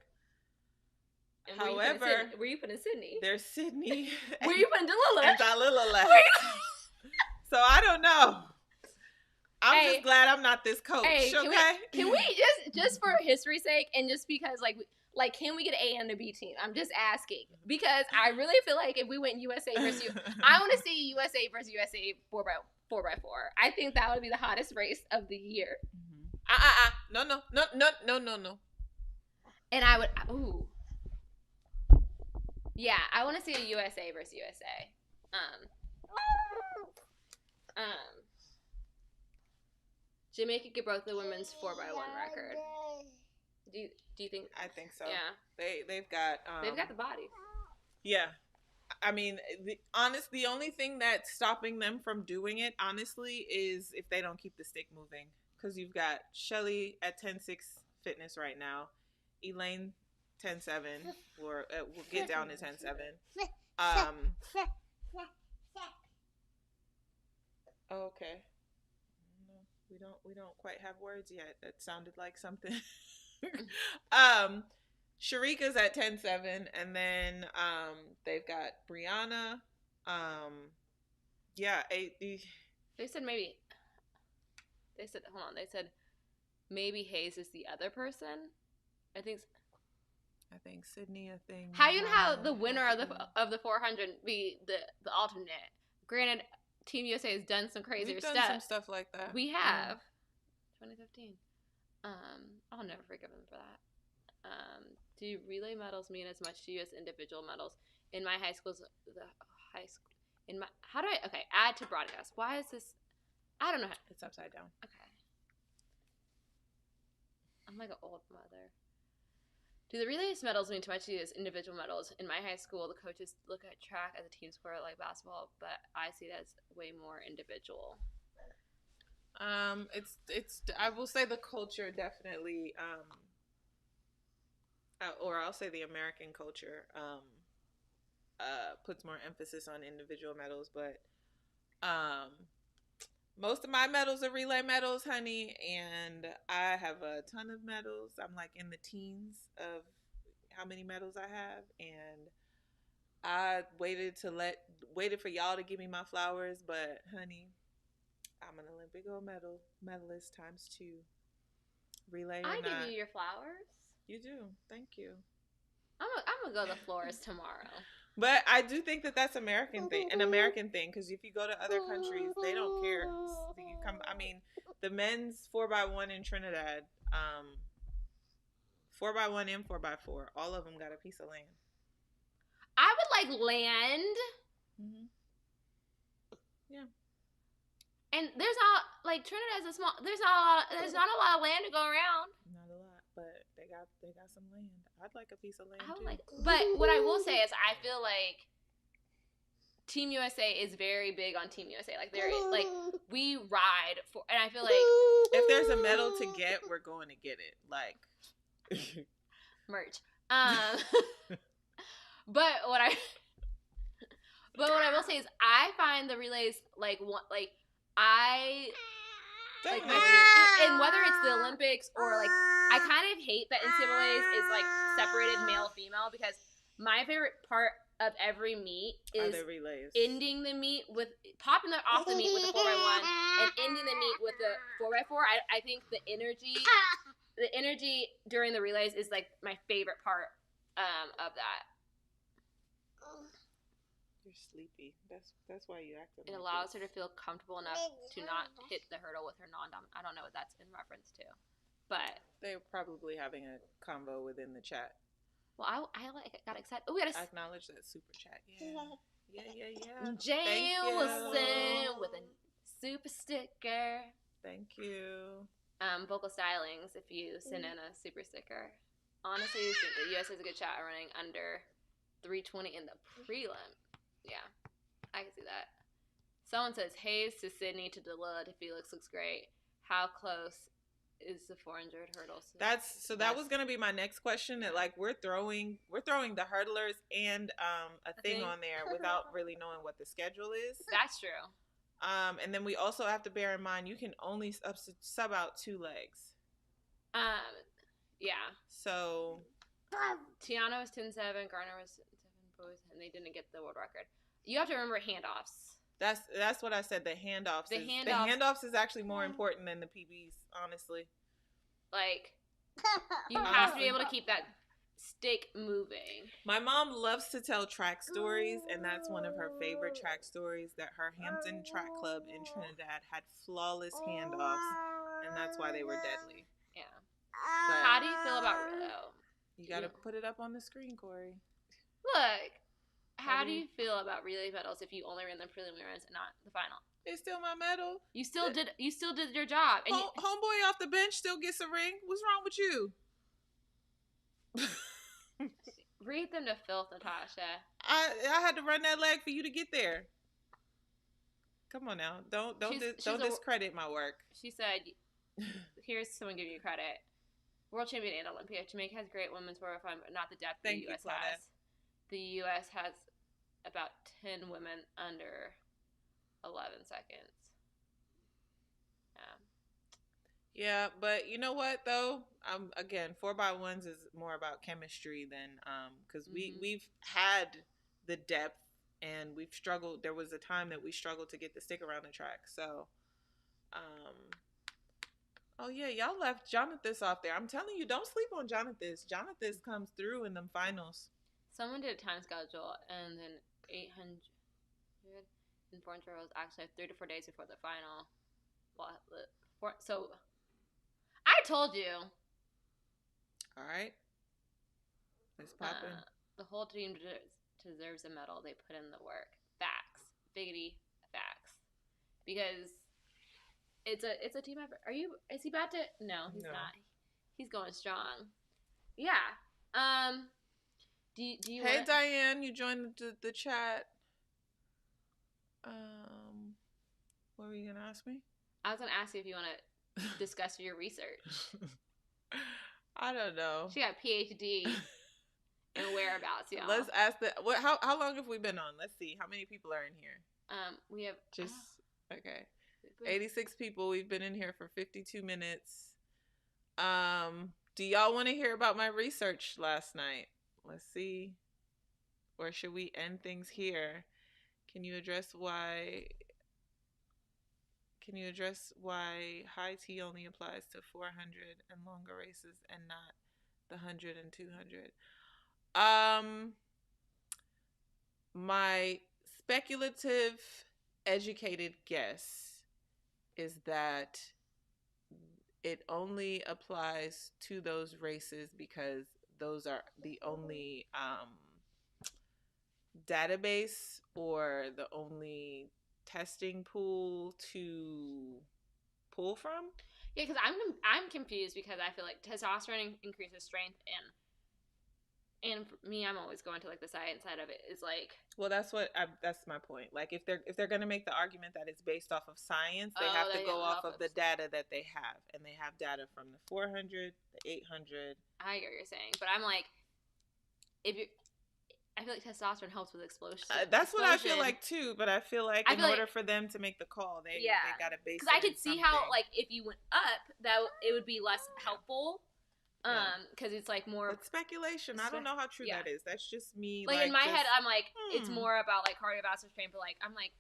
And however, were you putting Sydney? There's Sydney. Were you putting Delilah? And Delilah left. So I don't know. I'm just glad I'm not this coach. Hey, okay? Can we just for history's sake, and just because like can we get an A and a B team? I'm just asking because I really feel like if we went USA versus I want to see USA versus USA 4x4. I think that would be the hottest race of the year. No. And I would yeah, I want to see a USA versus USA. Jamaica could broke the women's 4x1 record. Do you think? I think so. Yeah. They've got the body. Yeah. I mean, the only thing that's stopping them from doing it, honestly, is if they don't keep the stick moving. Because you've got Shelly at 10.6 fitness right now, Elaine 10.7. We'll get down to 10.7. Okay. No, we don't quite have words yet. That sounded like something. Sharika's at 10.7, and then they've got Brianna. Yeah, they said maybe. They said hold on. They said maybe Hayes is the other person. I think Sydney. How you have the winner of the 400 be the alternate? Granted, Team USA has done some crazier stuff. We've done some stuff like that. We have. 2015. I'll never forgive them for that. Do relay medals mean as much to you as individual medals? In my high school, add to broadcast. Why is this? I don't know. It's upside down. Okay. I'm like an old mother. Do the relays medals mean too much to you as individual medals? In my high school, the coaches look at track as a team sport like basketball, but I see it as way more individual. It's I will say the culture definitely or I'll say the American culture puts more emphasis on individual medals, but most of my medals are relay medals, honey, and I have a ton of medals. I'm like in the teens of how many medals I have, and I waited for y'all to give me my flowers, but honey, I'm an Olympic gold medalist times 2. Relay or I not. give you your flowers. You do. Thank you. I'm gonna go to the florist tomorrow. But I do think that that's an American thing, because if you go to other countries, they don't care. The men's 4x1 in Trinidad, 4x1 and 4x4, all of them got a piece of land. I would like land. Mm-hmm. Yeah. And there's Trinidad's a small. There's not a lot of land to go around. Not a lot, but they got some land. I'd like a piece of land too. But what I will say is, I feel like Team USA is very big on Team USA. Like we ride for, and I feel like if there's a medal to get, we're going to get it. Like merch. But what I will say is, I find the relays and whether it's the Olympics or I kind of hate that NCAA's is separated male female, because my favorite part of every meet is ending the meet with popping off the meet with the 4x1 and ending the meet with the 4x4. I think the energy during the relays is my favorite part of that. You're sleepy. That's why you act. It allows her to feel comfortable enough to not hit the hurdle with her non-dom. I don't know what that's in reference to, but they're probably having a convo within the chat. Well, I got excited. Oh, we gotta acknowledge that super chat. Yeah. Jay Wilson with a super sticker. Thank you. Vocal Stylings, if you send in a super sticker. Honestly, the US has a good shot at running under 320 in the prelim. Yeah, I can see that. Someone says Hayes to Sydney to Delilah to Felix looks great. How close is the 400 hurdles? That was gonna be my next question. That like we're throwing the hurdlers and a thing on there without really knowing what the schedule is. That's true. And then we also have to bear in mind you can only sub out 2 legs. Yeah. So Tiana was 10-7, Garner was 7 boys, and they didn't get the world record. You have to remember handoffs. That's what I said. The handoffs is actually more important than the PBs, honestly. Like, you have to be able to keep that stick moving. My mom loves to tell track stories, and that's one of her favorite track stories, that her Hampton Track Club in Trinidad had flawless handoffs, and that's why they were deadly. Yeah. But how do you feel about you gotta put it up on the screen, Corey. Look, how do you feel about relay medals if you only ran the preliminaries and not the final? It's still my medal. You still did your job. And homeboy off the bench still gets a ring. What's wrong with you? Read them to filth, Natasha. I had to run that leg for you to get there. Come on now. Don't discredit my work. She said, here's someone giving you credit. World champion and Olympia. Jamaica has great women's 405, but not the depth the U.S. has. The U.S. has about 10 women under 11 seconds. Yeah, but you know what though? Again, 4x1s is more about chemistry than because we've had the depth and we've struggled. There was a time that we struggled to get the stick around the track. So, oh yeah, y'all left Jonathan off there. I'm telling you, don't sleep on Jonathan. Jonathan comes through in them finals. Someone did a time schedule, and then 800 and 400 was actually 3 to 4 days before the final. So, I told you. All right. Let's pop in. The whole team deserves a medal. They put in the work. Facts. Biggity facts. Because it's a team effort. Is he about to? No, he's not. He's going strong. Yeah. Do you Hey, Diane, you joined the chat. What were you going to ask me? I was going to ask you if you want to discuss your research. I don't know. She got a PhD in whereabouts, y'all. Let's ask how long have we been on? Let's see. How many people are in here? We have... Okay. 86 people. We've been in here for 52 minutes. Do y'all want to hear about my research last night? Let's see. Or should we end things here? Can you address why high T only applies to 400 and longer races and not the 100 and 200? My speculative, educated guess is that it only applies to those races because those are the only database or the only testing pool to pull from. Yeah, because I'm confused because I feel like testosterone increases strength and for me, I'm always going to like the science side of it is like. Well, that's my point. Like if they're going to make the argument that it's based off of science, they have to go off of the data that they have, and they have data from the 400, the 800. I get what you're saying, but I'm like, I feel like testosterone helps with explosion. That's what I feel like too, but I feel like in order for them to make the call, they got to base it. Because I could see how like if you went up, that it would be less helpful. Because it's like more. It's speculation. I don't know how true that is. That's just me. Like in my head, I'm like, it's more about like cardiovascular strength. But like, I'm like,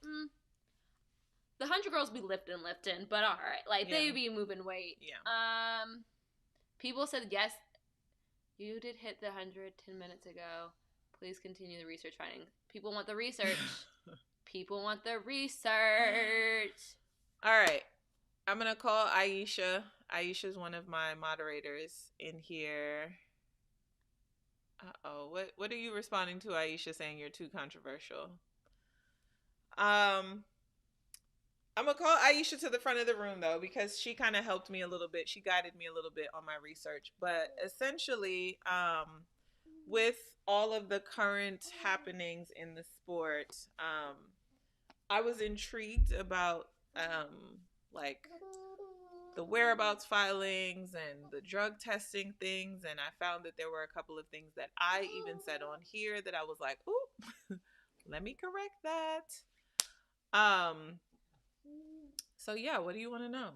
the 100 girls be lifting, but all right, like they be moving weight. Yeah. People said yes. You did hit the 100 10 minutes ago. Please continue the research findings. People want the research. People want the research. All right. I'm going to call Aisha. Aisha's one of my moderators in here. Uh-oh. What are you responding to, Aisha, saying you're too controversial? I'm going to call Aisha to the front of the room, though, because she kind of helped me a little bit. She guided me a little bit on my research. But essentially, with all of the current happenings in the sport, I was intrigued about like the whereabouts filings and the drug testing things, and I found that there were a couple of things that I even said on here that I was like, "Ooh, let me correct that." So yeah, what do you want to know?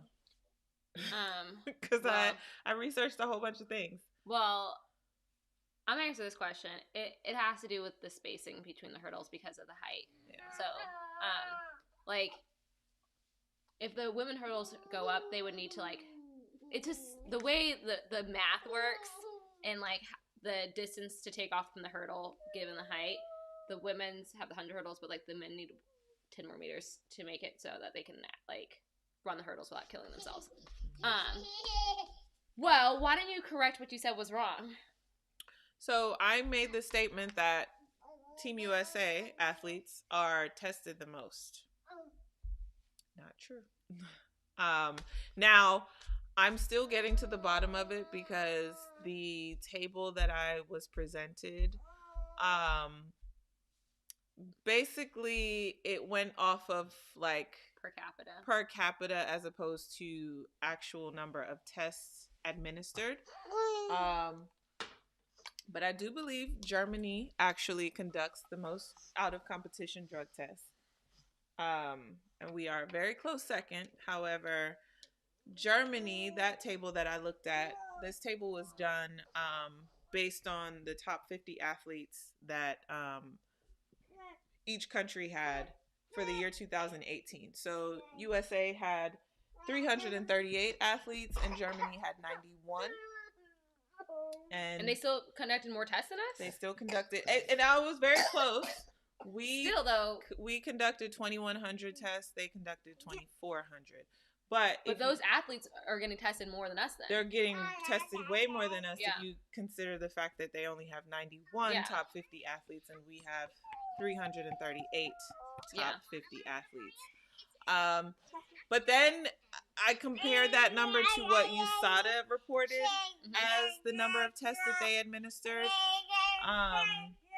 Because I researched a whole bunch of things. Well, I'm gonna answer this question. It has to do with the spacing between the hurdles because of the height. Yeah. So, like, if the women hurdles go up, they would need to like, it's just the way the math works and like the distance to take off from the hurdle given the height. The women's have the 100 hurdles, but like the men need 10 more meters to make it so that they can like run the hurdles without killing themselves. Well, why didn't you correct what you said was wrong? So I made the statement that Team USA athletes are tested the most. Not true. Now, I'm still getting to the bottom of it because the table that I was presented, basically it went off of like per capita as opposed to actual number of tests administered. But I do believe Germany actually conducts the most out of competition drug tests. And we are a very close second. However, Germany, that table that I looked at, this table was done based on the top 50 athletes that each country had for the year 2018. So USA had 338 athletes and Germany had 91. And they still conducted more tests than us? They still conducted, and I was very close. We conducted 2,100 tests. They conducted 2,400. But those athletes are getting tested more than us then. They're getting tested way more than us if you consider the fact that they only have 91 top 50 athletes and we have 338 top 50 athletes. But then I compared that number to what USADA reported as the number of tests that they administered.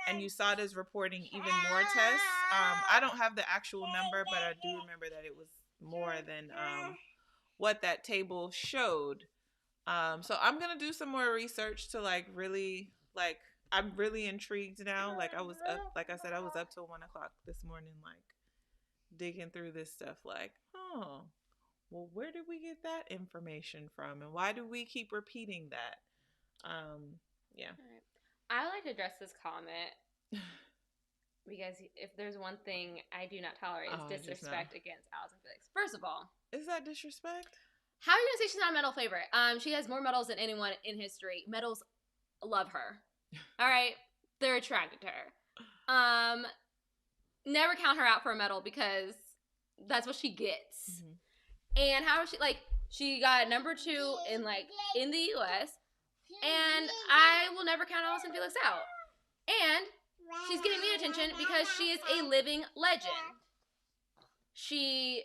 And USADA is reporting even more tests. I don't have the actual number, but I do remember that it was more than what that table showed. So I'm gonna do some more research to like really like. I'm really intrigued now. Like I was up, like I said, I was up till 1 o'clock this morning, like digging through this stuff. Like, oh, well, where did we get that information from, and why do we keep repeating that? Yeah. All right. I would like to address this comment because if there's one thing I do not tolerate is disrespect against Allison Felix. First of all, is that disrespect? How are you gonna say she's not a medal favorite? She has more medals than anyone in history. Medals love her. All right, they're attracted to her. Never count her out for a medal because that's what she gets. Mm-hmm. And how is she like? She got number 2 in the U.S. And I will never count Allison Felix out. And she's getting media attention because she is a living legend. She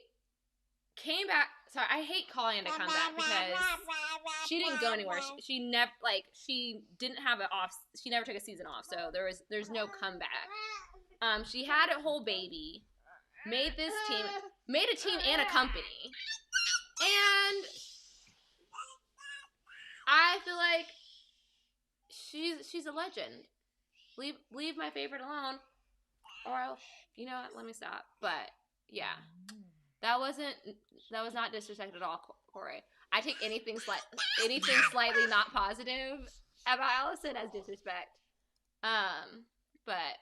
came back. Sorry, I hate calling it a comeback because she didn't go anywhere. She never she didn't have an off. She never took a season off, so there's no comeback. She had a whole baby, made a team and a company, and I feel like she's a legend. Leave my favorite alone, or I'll, let me stop. But yeah. That was not disrespect at all, Corey. I take anything slightly not positive about Allison as disrespect. But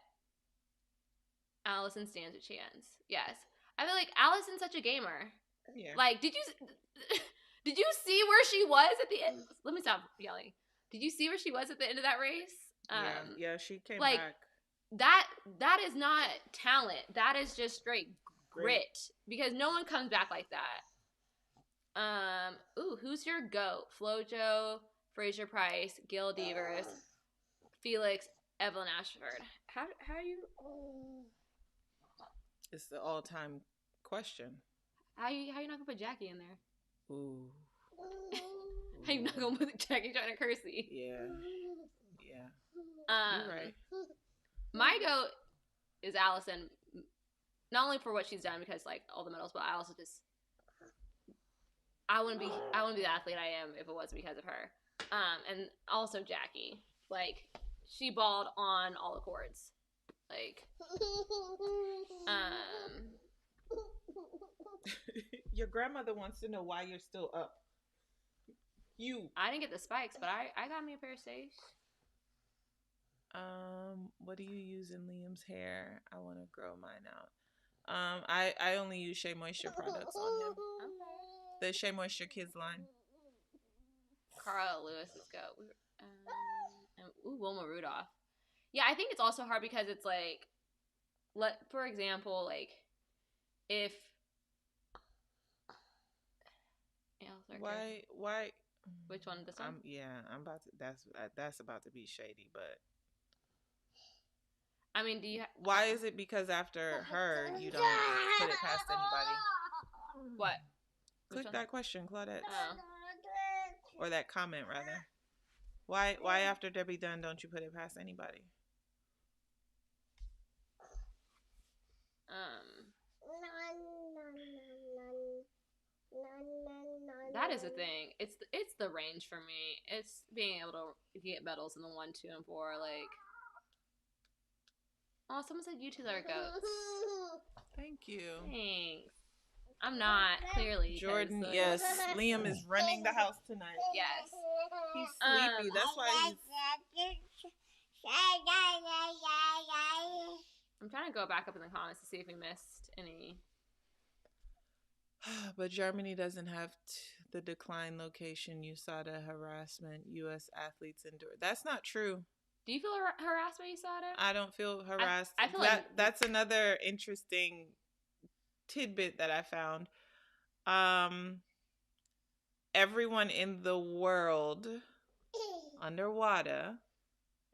Allison stands a chance. Yes, I feel like Allison's such a gamer. Yeah. Like, did you see where she was at the end? Let me stop yelling. Did you see where she was at the end of that race? Yeah, she came back. That is not talent. That is just straight grit, because no one comes back like that. Who's your GOAT? Flojo, Fraser Price, Gil Devers, Felix, Evelyn Ashford. How you? It's the all-time question. How you not gonna put Jackie in there? Ooh. How you not gonna put Jackie Joyner Kersey? Yeah. You're right. My GOAT is Allison. not only for what she's done because like all the medals, but I also just I wouldn't be the athlete I am if it wasn't because of her. And also Jackie, like she balled on all the courts, like Your grandmother wants to know why you're still up. I didn't get the spikes, but I got me a pair of safes. What do you use in Liam's hair? I want to grow mine out. I only use Shea Moisture products on him. Okay. The Shea Moisture Kids line. Carla Lewis's goat. And Wilma Rudolph. Yeah, I think it's also hard because it's like, for example, like if why? Which one? This one? I'm about to. That's about to be shady, but. I mean, do you? Why is it because after her you don't put it past anybody? What? Click that question, Claudette. Oh. Or that comment rather. Why after Debbie Dunn don't you put it past anybody? That is the thing. It's the range for me. It's being able to get medals in the 1, 2, and 4. Like, oh, someone said you two are goats. Thank you. Thanks. I'm not, clearly. Jordan, yes. Liam is running the house tonight. Yes. He's sleepy. That's why he's... I'm trying to go back up in the comments to see if we missed any. But Germany doesn't have the decline location USADA harassment U.S. athletes endure. That's not true. Do you feel harassed by USADA? I don't feel harassed. I feel like that's another interesting tidbit that I found. Everyone in the world under WADA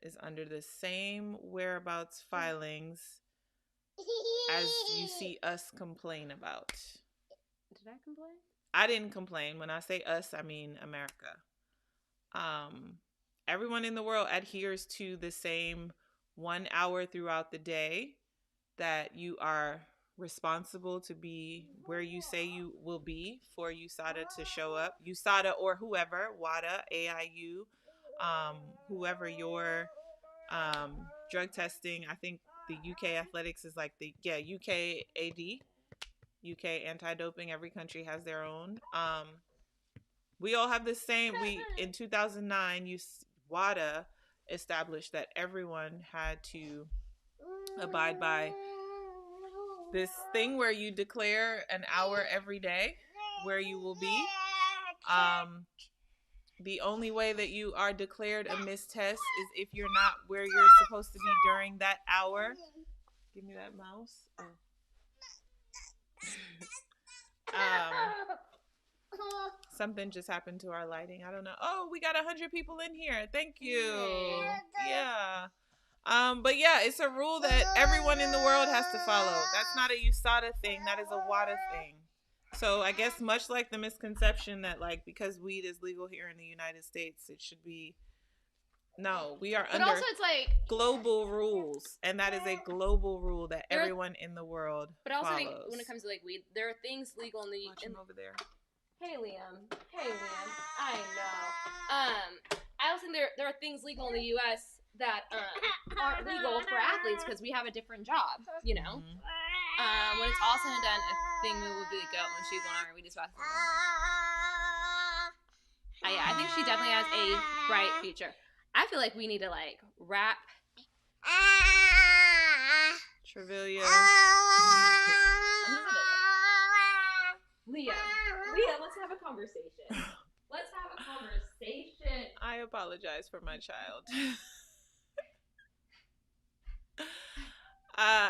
is under the same whereabouts filings as you see us complain about. Did I complain? I didn't complain. When I say us, I mean America. Everyone in the world adheres to the same 1 hour throughout the day that you are responsible to be where you say you will be for USADA to show up. USADA or whoever, WADA, AIU, whoever your drug testing. I think the UK athletics is like the UK AD, UK anti-doping. Every country has their own. We all have the same. In 2009, WADA established that everyone had to abide by this thing where you declare an hour every day where you will be. The only way that you are declared a missed test is if you're not where you're supposed to be during that hour. Give me that mouse. Something just happened to our lighting. I don't know. Oh, we got 100 people in here. Thank you. Yeah. But yeah, it's a rule that everyone in the world has to follow. That's not a USADA thing. That is a WADA thing. So I guess much like the misconception that like because weed is legal here in the United States, it should be. No, we are under also it's like global rules, and that is a global rule that everyone in the world But also follows. I think when it comes to like weed, there are things legal in the Watch him over there. Hey Liam. I know. I also think there are things legal in the U.S. that aren't legal for athletes because we have a different job, you know. When it's all said and done, I think we will be the goat when she's on our Reading Spots. Yeah, I think she definitely has a bright future. I feel like we need to like rap. Trevilia. Leah, let's have a conversation. I apologize for my child.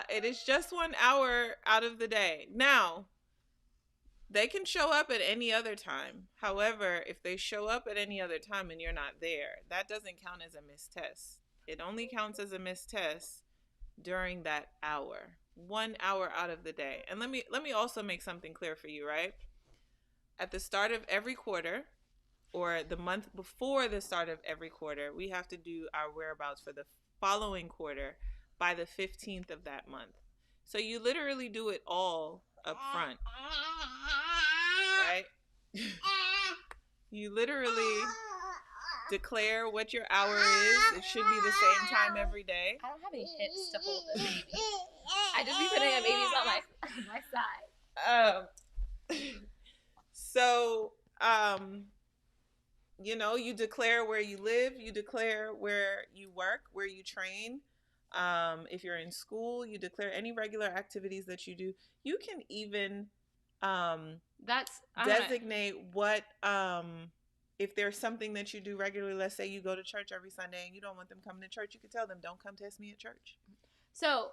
It is just 1 hour out of the day. Now, they can show up at any other time. However, if they show up at any other time and you're not there, that doesn't count as a missed test. It only counts as a missed test during that hour. 1 hour out of the day. And let me also make something clear for you, right? At the start of every quarter, or the month before the start of every quarter, we have to do our whereabouts for the following quarter by the 15th of that month. So you literally do it all up front, right? You literally declare what your hour is. It should be the same time every day. I don't have any hips to hold this baby. I just be putting the babies on my side. So, you know, you declare where you live, you declare where you work, where you train. If you're in school, you declare any regular activities that you do. You can even designate what if there's something that you do regularly. Let's say you go to church every Sunday and you don't want them coming to church. You can tell them, don't come test me at church. So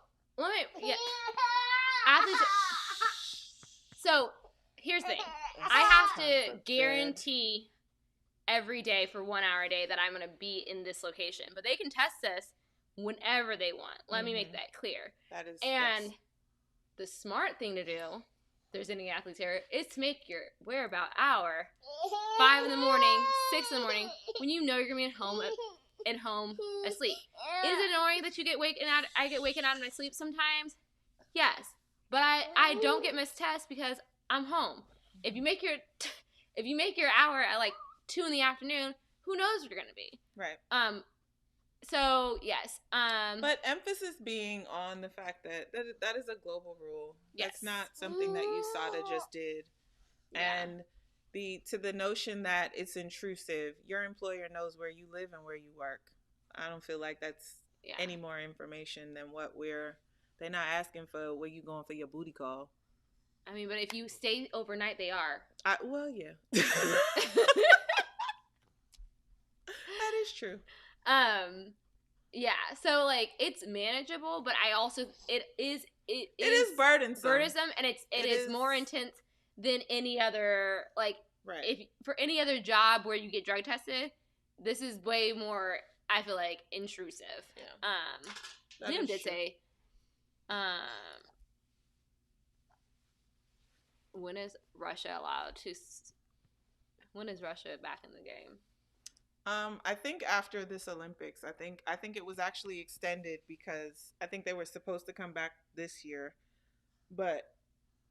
athletes. So here's the thing: I have to guarantee every day for 1 hour a day that I'm going to be in this location, but they can test us whenever they want. Let me make that clear. That is, and the smart thing to do, if there's any athletes here, is to make your whereabout hour 5 in the morning, 6 in the morning, when you know you're going to be at home asleep. Is it annoying that you get waken out? I get waken out of my sleep sometimes. Yes, but I don't get missed tests because I'm home. If you make your hour at like 2 in the afternoon, who knows what you're gonna be? Right. So yes. But emphasis being on the fact that is a global rule. Yes. That's not something that USADA just did. Yeah. And the notion that it's intrusive. Your employer knows where you live and where you work. I don't feel like that's any more information than what they're not asking for where you going for your booty call. I mean, but if you stay overnight, they are. Well, yeah. That is true. Yeah. So like it's manageable, but I also it is burdensome, and it is more intense than any other right. If for any other job where you get drug tested, this is way more. I feel like intrusive. Yeah. Liam did say, when is Russia back in the game? I think after this Olympics, I think it was actually extended because I think they were supposed to come back this year, but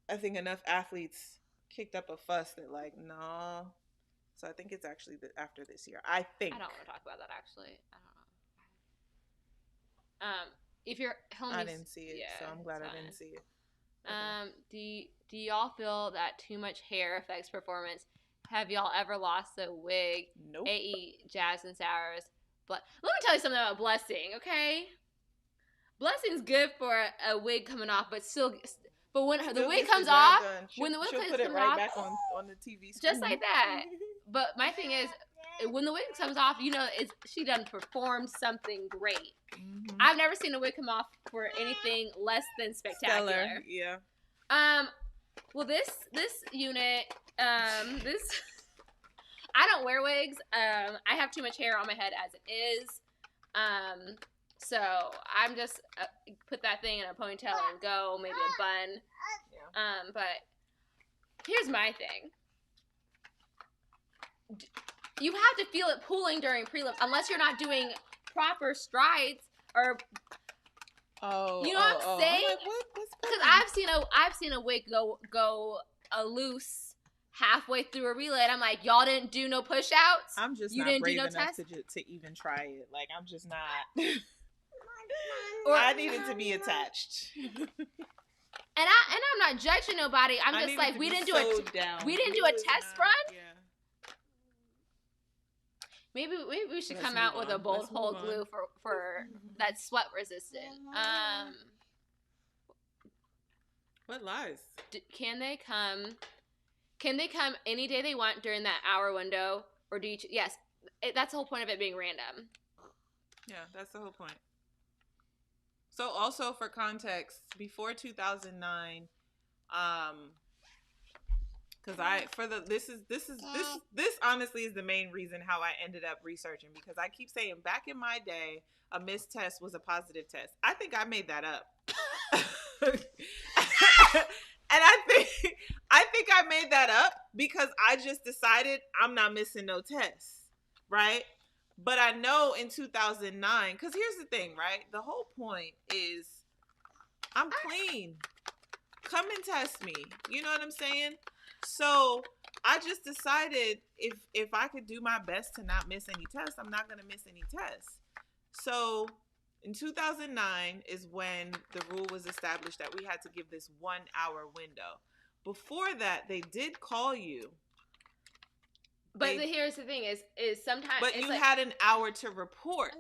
I think enough athletes kicked up a fuss that like, no. So I think it's actually after this year. I think. I don't want to talk about that actually. I don't know. If you're homies, I didn't see it, so I'm glad I didn't see it. Okay. Do y'all feel that too much hair affects performance? Have y'all ever lost a wig? Nope. AE, Jazz and Sours. But let me tell you something about Blessing, okay? Blessing's good for a wig coming off, but when the wig comes off, when the wig she'll comes put it right off, back on the TV screen. just like that. But my thing is, when the wig comes off, you know, she done performed something great. Mm-hmm. I've never seen a wig come off for anything less than spectacular. Stellar, yeah. Well, this unit, I don't wear wigs. I have too much hair on my head as it is. So I'm just put that thing in a ponytail and go, maybe a bun. Yeah. But here's my thing. You have to feel it pulling during prelim, unless you're not doing proper strides or. Oh, you know what I'm saying? Because I've seen a wig go loose halfway through a relay, and I'm like, y'all didn't do no push outs. I'm just not brave enough to even try it. Like I'm just not. I needed to be attached. And I'm not judging nobody. I'm just like we didn't do a test run. Yeah. Maybe we should come out with a bold hole glue for that's sweat resistant. What lies? Can they come any day they want during that hour window, or do you? Yes, that's the whole point of it being random. Yeah, that's the whole point. So also for context, before 2009, because this honestly is the main reason how I ended up researching, because I keep saying back in my day a missed test was a positive test. I think I made that up. And I think I made that up because I just decided I'm not missing no tests, right? But I know in 2009, because here's the thing, right? The whole point is I'm clean. Come and test me. You know what I'm saying? So I just decided if I could do my best to not miss any tests, I'm not going to miss any tests. So in 2009 is when the rule was established that we had to give this 1 hour window. Before that, they did call you. But here's the thing is sometimes. But you like, had an hour to report.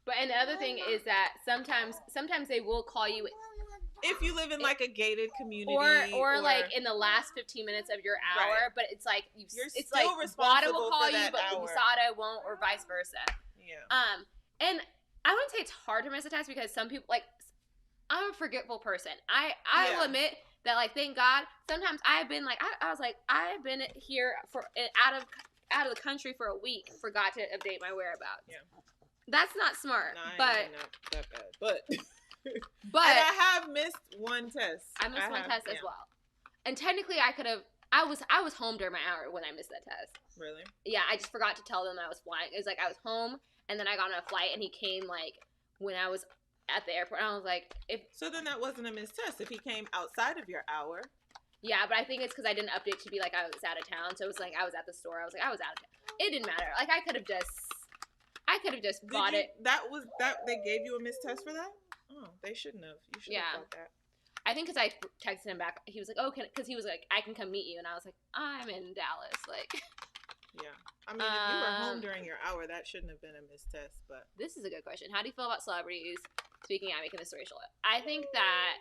But and the other thing is that sometimes they will call you if you live in like a gated community, or like in the last 15 minutes of your hour. Right. But it's like you're it's still like responsible WADA will call for that you, but hour. USADA won't, or vice versa. Yeah. And I wouldn't say it's hard to miss a test because some people like. I'm a forgetful person. I will admit that, like, thank God. Sometimes I've been like I was like I've been here for out of the country for a week, forgot to update my whereabouts. Yeah. That's not smart, but not that bad. But and I have missed one test. I missed one test as well. And technically, I could have. I was home during my hour when I missed that test. Really? Yeah, I just forgot to tell them I was flying. It was like I was home, and then I got on a flight, and he came like when I was at the airport. And I was like, so then that wasn't a missed test if he came outside of your hour. Yeah, but I think it's because I didn't update to be like I was out of town. So it was like I was at the store. I was like I was out of town. It didn't matter. Like I could have just bought it. That they gave you a missed test for that? Oh, they shouldn't have. You should have thought that. I think because I texted him back. He was like, "Oh, because he was like, I can come meet you," and I was like, "I'm in Dallas." Like, yeah. I mean, if you were home during your hour, that shouldn't have been a missed test. But this is a good question. How do you feel about celebrities speaking out, making this racial? I think that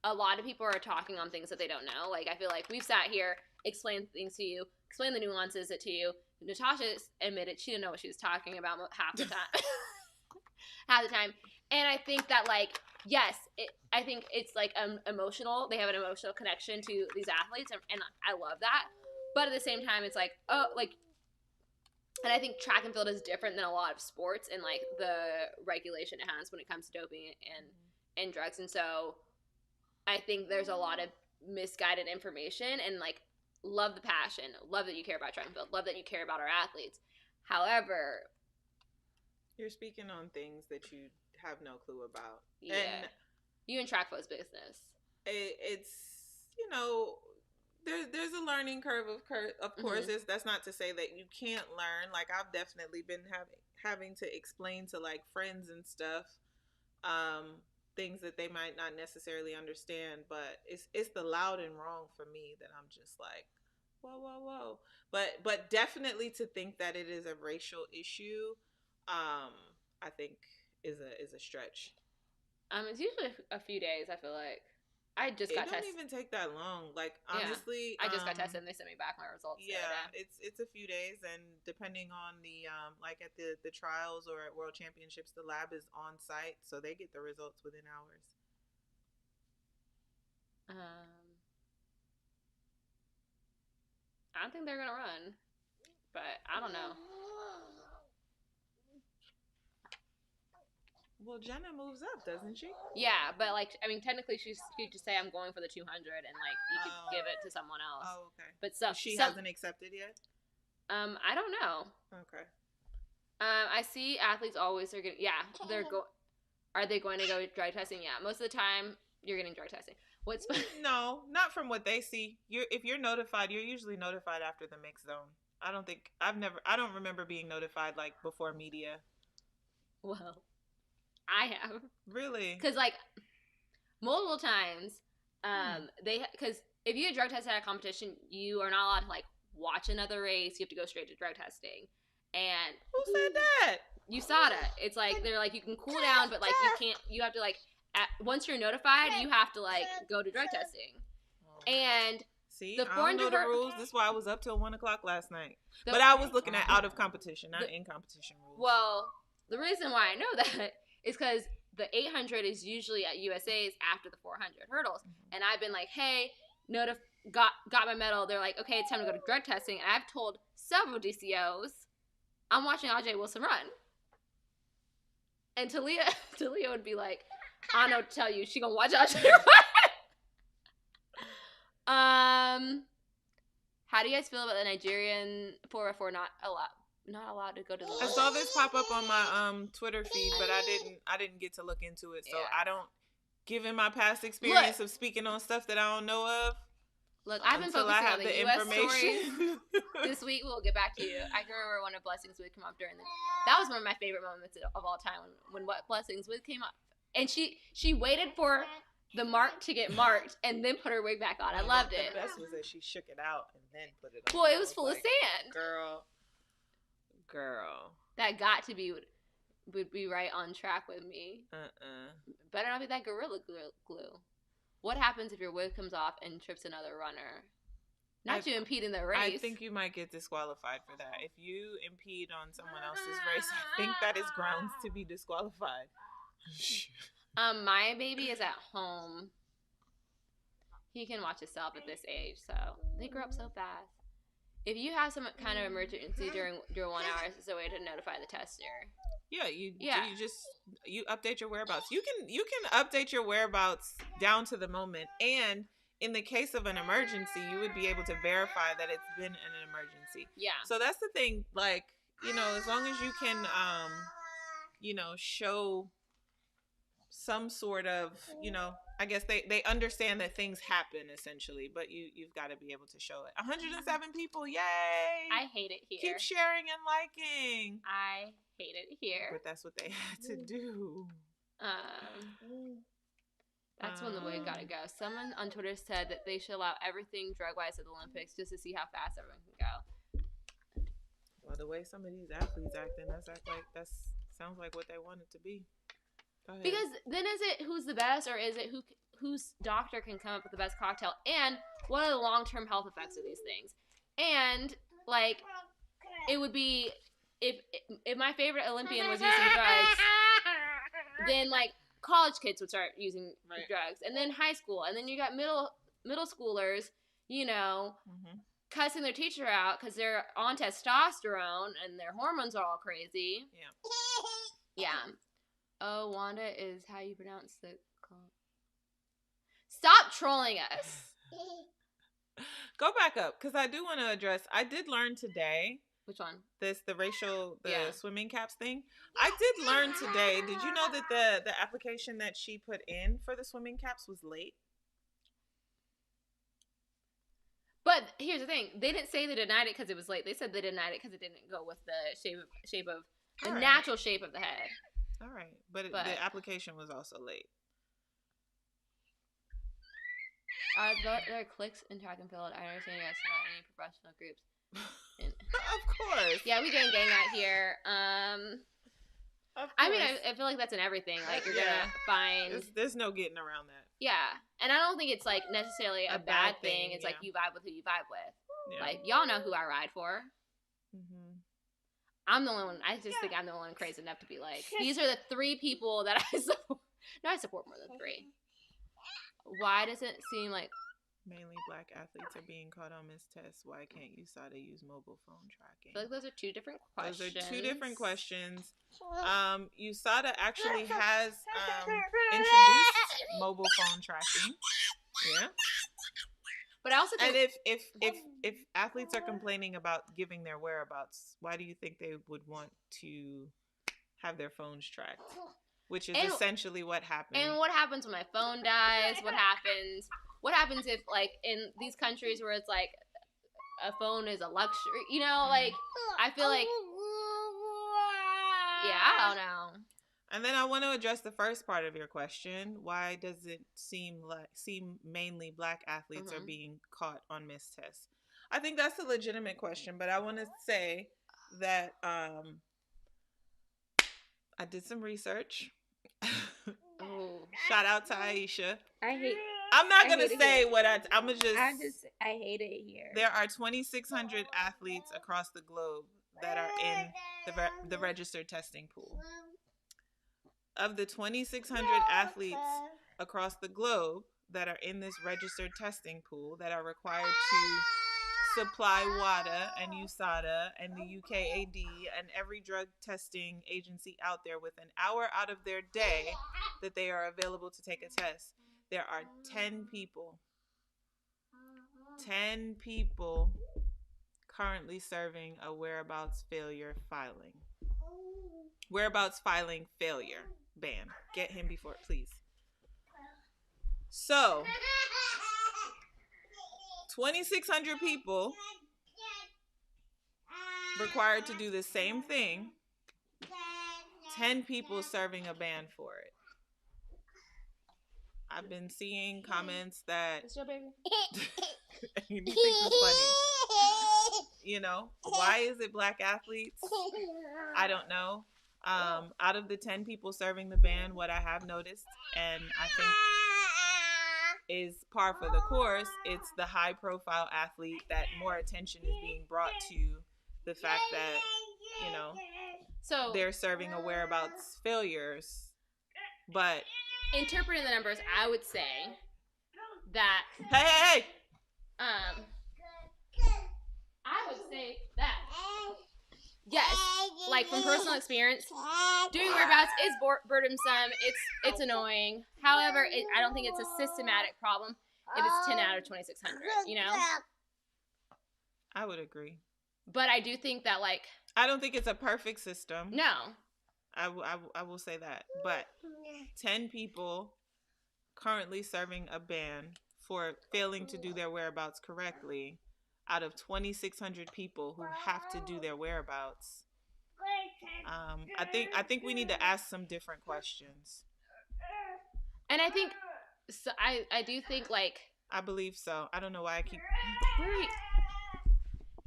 a lot of people are talking on things that they don't know. Like, I feel like we've sat here, explained things to you, explained the nuances to you. Natasha admitted she didn't know what she was talking about half the time. Half the time. And I think that, like, yes, I think it's, like, emotional. They have an emotional connection to these athletes, and I love that. But at the same time, it's like, oh, like, and I think track and field is different than a lot of sports and, like, the regulation it has when it comes to doping and drugs. And so I think there's a lot of misguided information and, like, love the passion, love that you care about track and field, love that you care about our athletes. However, you're speaking on things that you have no clue about. Yeah. And you and track field's business. It's, you know, there's a learning curve, of course. Mm-hmm. That's not to say that you can't learn. Like, I've definitely been having to explain to, like, friends and stuff, things that they might not necessarily understand, but it's the loud and wrong for me that I'm just like, whoa. But definitely to think that it is a racial issue, I think is a stretch. It's usually a few days. I feel like I just got tested. It don't even take that long. Like, honestly, I just got tested and they sent me back my results. Yeah, it's a few days, and depending on the like at the trials or at World Championships, the lab is on site, so they get the results within hours. I don't think they're gonna run, but I don't know. Well, Jenna moves up, doesn't she? Yeah, but, like, I mean, technically she could just say I'm going for the 200 and, like, you could give it to someone else. Oh, okay. But she hasn't accepted yet? I don't know. Okay. I see athletes always are going to, are they going to go drug testing? Yeah. Most of the time you're getting drug testing. No, not from what they see. If you're notified, you're usually notified after the mix zone. I don't remember being notified, like, before media. Well, I have. Really? Because, like, multiple times, because if you get drug tested at a competition, you are not allowed to, like, watch another race. You have to go straight to drug testing. And who said that? USADA. It's like, they're like, you can cool down, but, like, you have to, like, once you're notified, you have to, like, go to drug testing. And see, I don't know the rules. This is why I was up till 1 o'clock last night. But I was looking at out of competition, not in competition rules. Well, the reason why I know that is because the 800 is usually at USA's after the 400 hurdles. Mm-hmm. And I've been like, hey, got my medal. They're like, okay, it's time to go to drug testing. And I've told several DCOs, I'm watching Ajay Wilson run. And Talia would be like, I don't know what to tell you. She gonna watch Ajay run. How do you guys feel about the Nigerian 4x4 not allowed to go to the I saw this pop up on my Twitter feed, but I didn't get to look into it, so yeah. giving my past experience of speaking on stuff that I don't know of. Look, I've been until focusing I have on the the U.S. information. stories. This week we'll get back to you. I can remember when a Blessings would come up during that was one of my favorite moments of all time when what Blessings would came up, and she waited for the mark to get marked and then put her wig back on. I loved it. The best was that she shook it out and then put it on. Well, it was full of sand. Girl. That got to be would be right on track with me. Better not be that Gorilla Glue. What happens if your wig comes off and trips another runner? Not to impede in the race. I think you might get disqualified for that. If you impede on someone else's race, I think that is grounds to be disqualified. My baby is at home. He can watch himself at this age, so they grow up so fast. If you have some kind of emergency during 1 hour, it's a way to notify the tester. Yeah, you update your whereabouts. You can update your whereabouts down to the moment, and in the case of an emergency, you would be able to verify that it's been an emergency. Yeah. So that's the thing, like, as long as you can show some sort of, I guess they understand that things happen essentially, but you've got to be able to show it. 107 people, yay! I hate it here. Keep sharing and liking. I hate it here. But that's what they had to do. That's when the wig gotta go. Someone on Twitter said that they should allow everything drug-wise at the Olympics just to see how fast everyone can go. Well, the way some of these athletes acting, that sounds like what they want it to be. Because then is it who's the best, or is it whose doctor can come up with the best cocktail? And what are the long-term health effects of these things? And, like, it would be, if my favorite Olympian was using drugs, then, like, college kids would start using drugs. And then high school. And then you got middle schoolers, cussing their teacher out because they're on testosterone and their hormones are all crazy. Yeah. Yeah. Oh, Wanda is how you pronounce the call. Stop trolling us. Go back up, because I do want to address, I did learn today. Which one? The swimming caps thing. I did learn today. Did you know that the application that she put in for the swimming caps was late? But here's the thing. They didn't say they denied it because it was late. They said they denied it because it didn't go with the shape of the natural shape of the head. All right. But the application was also late. There are clicks in track and field. I understand you guys not any professional groups. Of course. Yeah, we gang out here. I mean, I feel like that's in everything. Like, you're gonna find... There's no getting around that. Yeah. And I don't think it's, like, necessarily a bad thing. It's like, you vibe with who you vibe with. Yeah. Like, y'all know who I ride for. Mm-hmm. I'm the only one. I just think I'm the only one crazy enough to be like, these are the 3 people that I support. No, I support more than 3. Why does it seem like mainly black athletes are being caught on mistests? Why can't USADA use mobile phone tracking? I feel like those are 2 different questions. Those are 2 different questions. USADA actually has introduced mobile phone tracking. Yeah. But I also think, and if athletes are complaining about giving their whereabouts, why do you think they would want to have their phones tracked? Which is essentially what happens. And what happens when my phone dies? What happens if, like, in these countries where it's like a phone is a luxury, like, I feel like, yeah, I don't know. And then I want to address the first part of your question. Why does it seem mainly black athletes are being caught on mistests? I think that's a legitimate question, but I want to say that I did some research. Shout out to Aisha. I'm not going to say what I'm going to I hate it here. There are 2,600 athletes across the globe that are in the registered testing pool. Of the 2,600 athletes across the globe that are in this registered testing pool that are required to supply WADA and USADA and the UKAD and every drug testing agency out there with an hour out of their day that they are available to take a test, there are 10 people currently serving a whereabouts filing failure ban. Get him before, please. So 2,600 people required to do the same thing. 10 people serving a band for it. I've been seeing comments that It's your baby. you think it's funny. You know, why is it black athletes? I don't know. Out of the 10 people serving the band, what I have noticed, and I think is par for the course, it's the high profile athlete that more attention is being brought to the fact that, you know, So they're serving a whereabouts failures. But interpreting the numbers, I would say that hey, I would say that yes, like from personal experience, doing whereabouts is burdensome. It's annoying. However, I don't think it's a systematic problem if it's 10 out of 2,600. You know. I would agree. But I do think that like I don't think it's a perfect system. no. I will say that. But 10 people currently serving a ban for failing to do their whereabouts correctly out of 2,600 people who have to do their whereabouts. I think we need to ask some different questions. And I think so I do think like I believe so. I don't know why I keep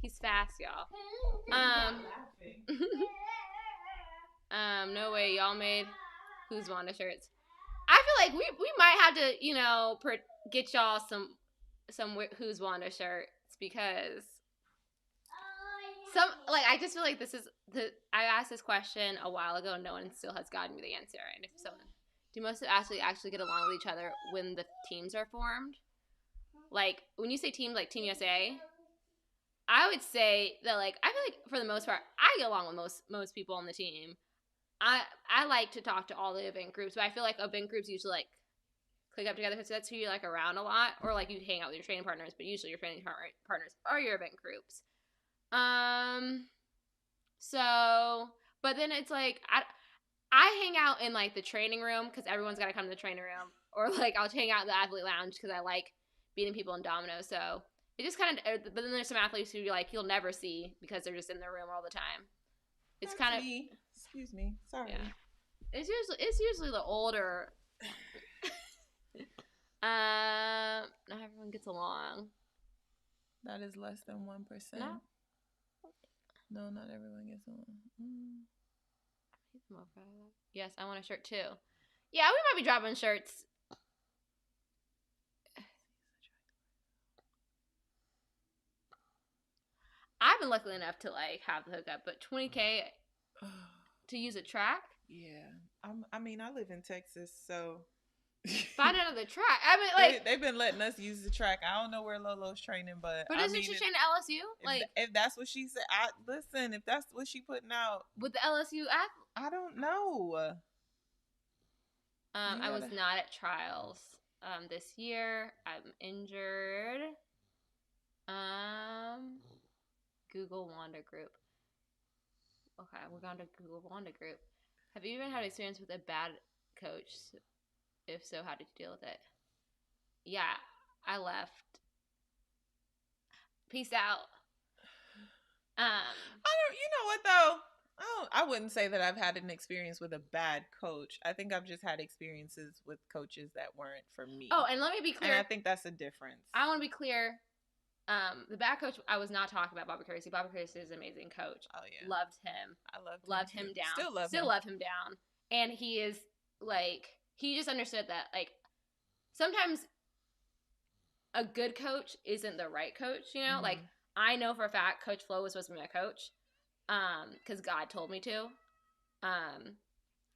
he's fast, y'all. No way y'all made Who's Wanda shirts. I feel like we might have to, you know, get y'all some Who's Wanda shirts because I just feel like this is I asked this question a while ago and no one still has gotten me the answer. And if someone do most athletes actually get along with each other when the teams are formed? Like when you say teams like Team USA, I would say that like I feel like for the most part I get along with most people on the team. I like to talk to all the event groups, but I feel like event groups usually like click up together because that's who you're like around a lot, or like you hang out with your training partners, but usually your training partners are your event groups. So, but then it's like I hang out in like the training room because everyone's got to come to the training room, or like I'll hang out in the athlete lounge because I like beating people in dominoes. So it just kind of, but then there's some athletes who you're like you'll never see because they're just in their room all the time. It's kind of me. Excuse me. Sorry. Yeah. It's usually the older. Not everyone gets along. That is less than 1%. No, not everyone gets along. Yes, I want a shirt too. Yeah, we might be dropping shirts. I've been lucky enough to like have the hookup, but $20K to use a track. Yeah, I mean, I live in Texas, so find another track. I mean, like they've been letting us use the track. I don't know where Lolo's training, but isn't she training at LSU? Like, if that's what she said, listen. If that's what she putting out with the LSU app, I don't know. I was not at trials this year. I'm injured. Google Wanda group. Okay, we're going to Google Wanda group. Have you even had experience with a bad coach? If so, how did you deal with it? Yeah, I left. Peace out. You know what though? I wouldn't say that I've had an experience with a bad coach. I think I've just had experiences with coaches that weren't for me. Oh, and let me be clear. And I think that's a difference. I want to be clear. The bad coach, I was not talking about Bobby Kersey. Bobby Kersey is an amazing coach. Oh yeah, loved him. I loved him down. Still love him down. And he is like, he just understood that like sometimes a good coach isn't the right coach. You know, like I know for a fact Coach Flo was supposed to be my coach, because God told me to,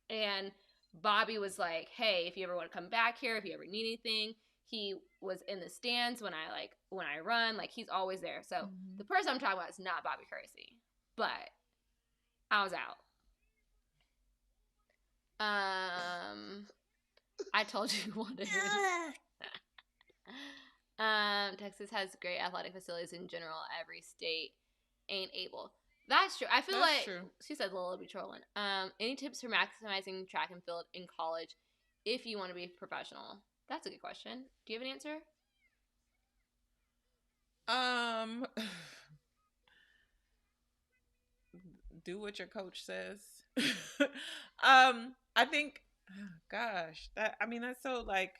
and Bobby was like, hey, if you ever want to come back here, if you ever need anything. He was in the stands when I run, like he's always there. So the person I'm talking about is not Bobby Kersey, but I was out. I told you one day. Texas has great athletic facilities in general. Every state ain't able. That's true. I feel That's like true. She said Lola be trolling. Any tips for maximizing track and field in college if you want to be professional? That's a good question. Do you have an answer? Do what your coach says. I think, gosh, that's so like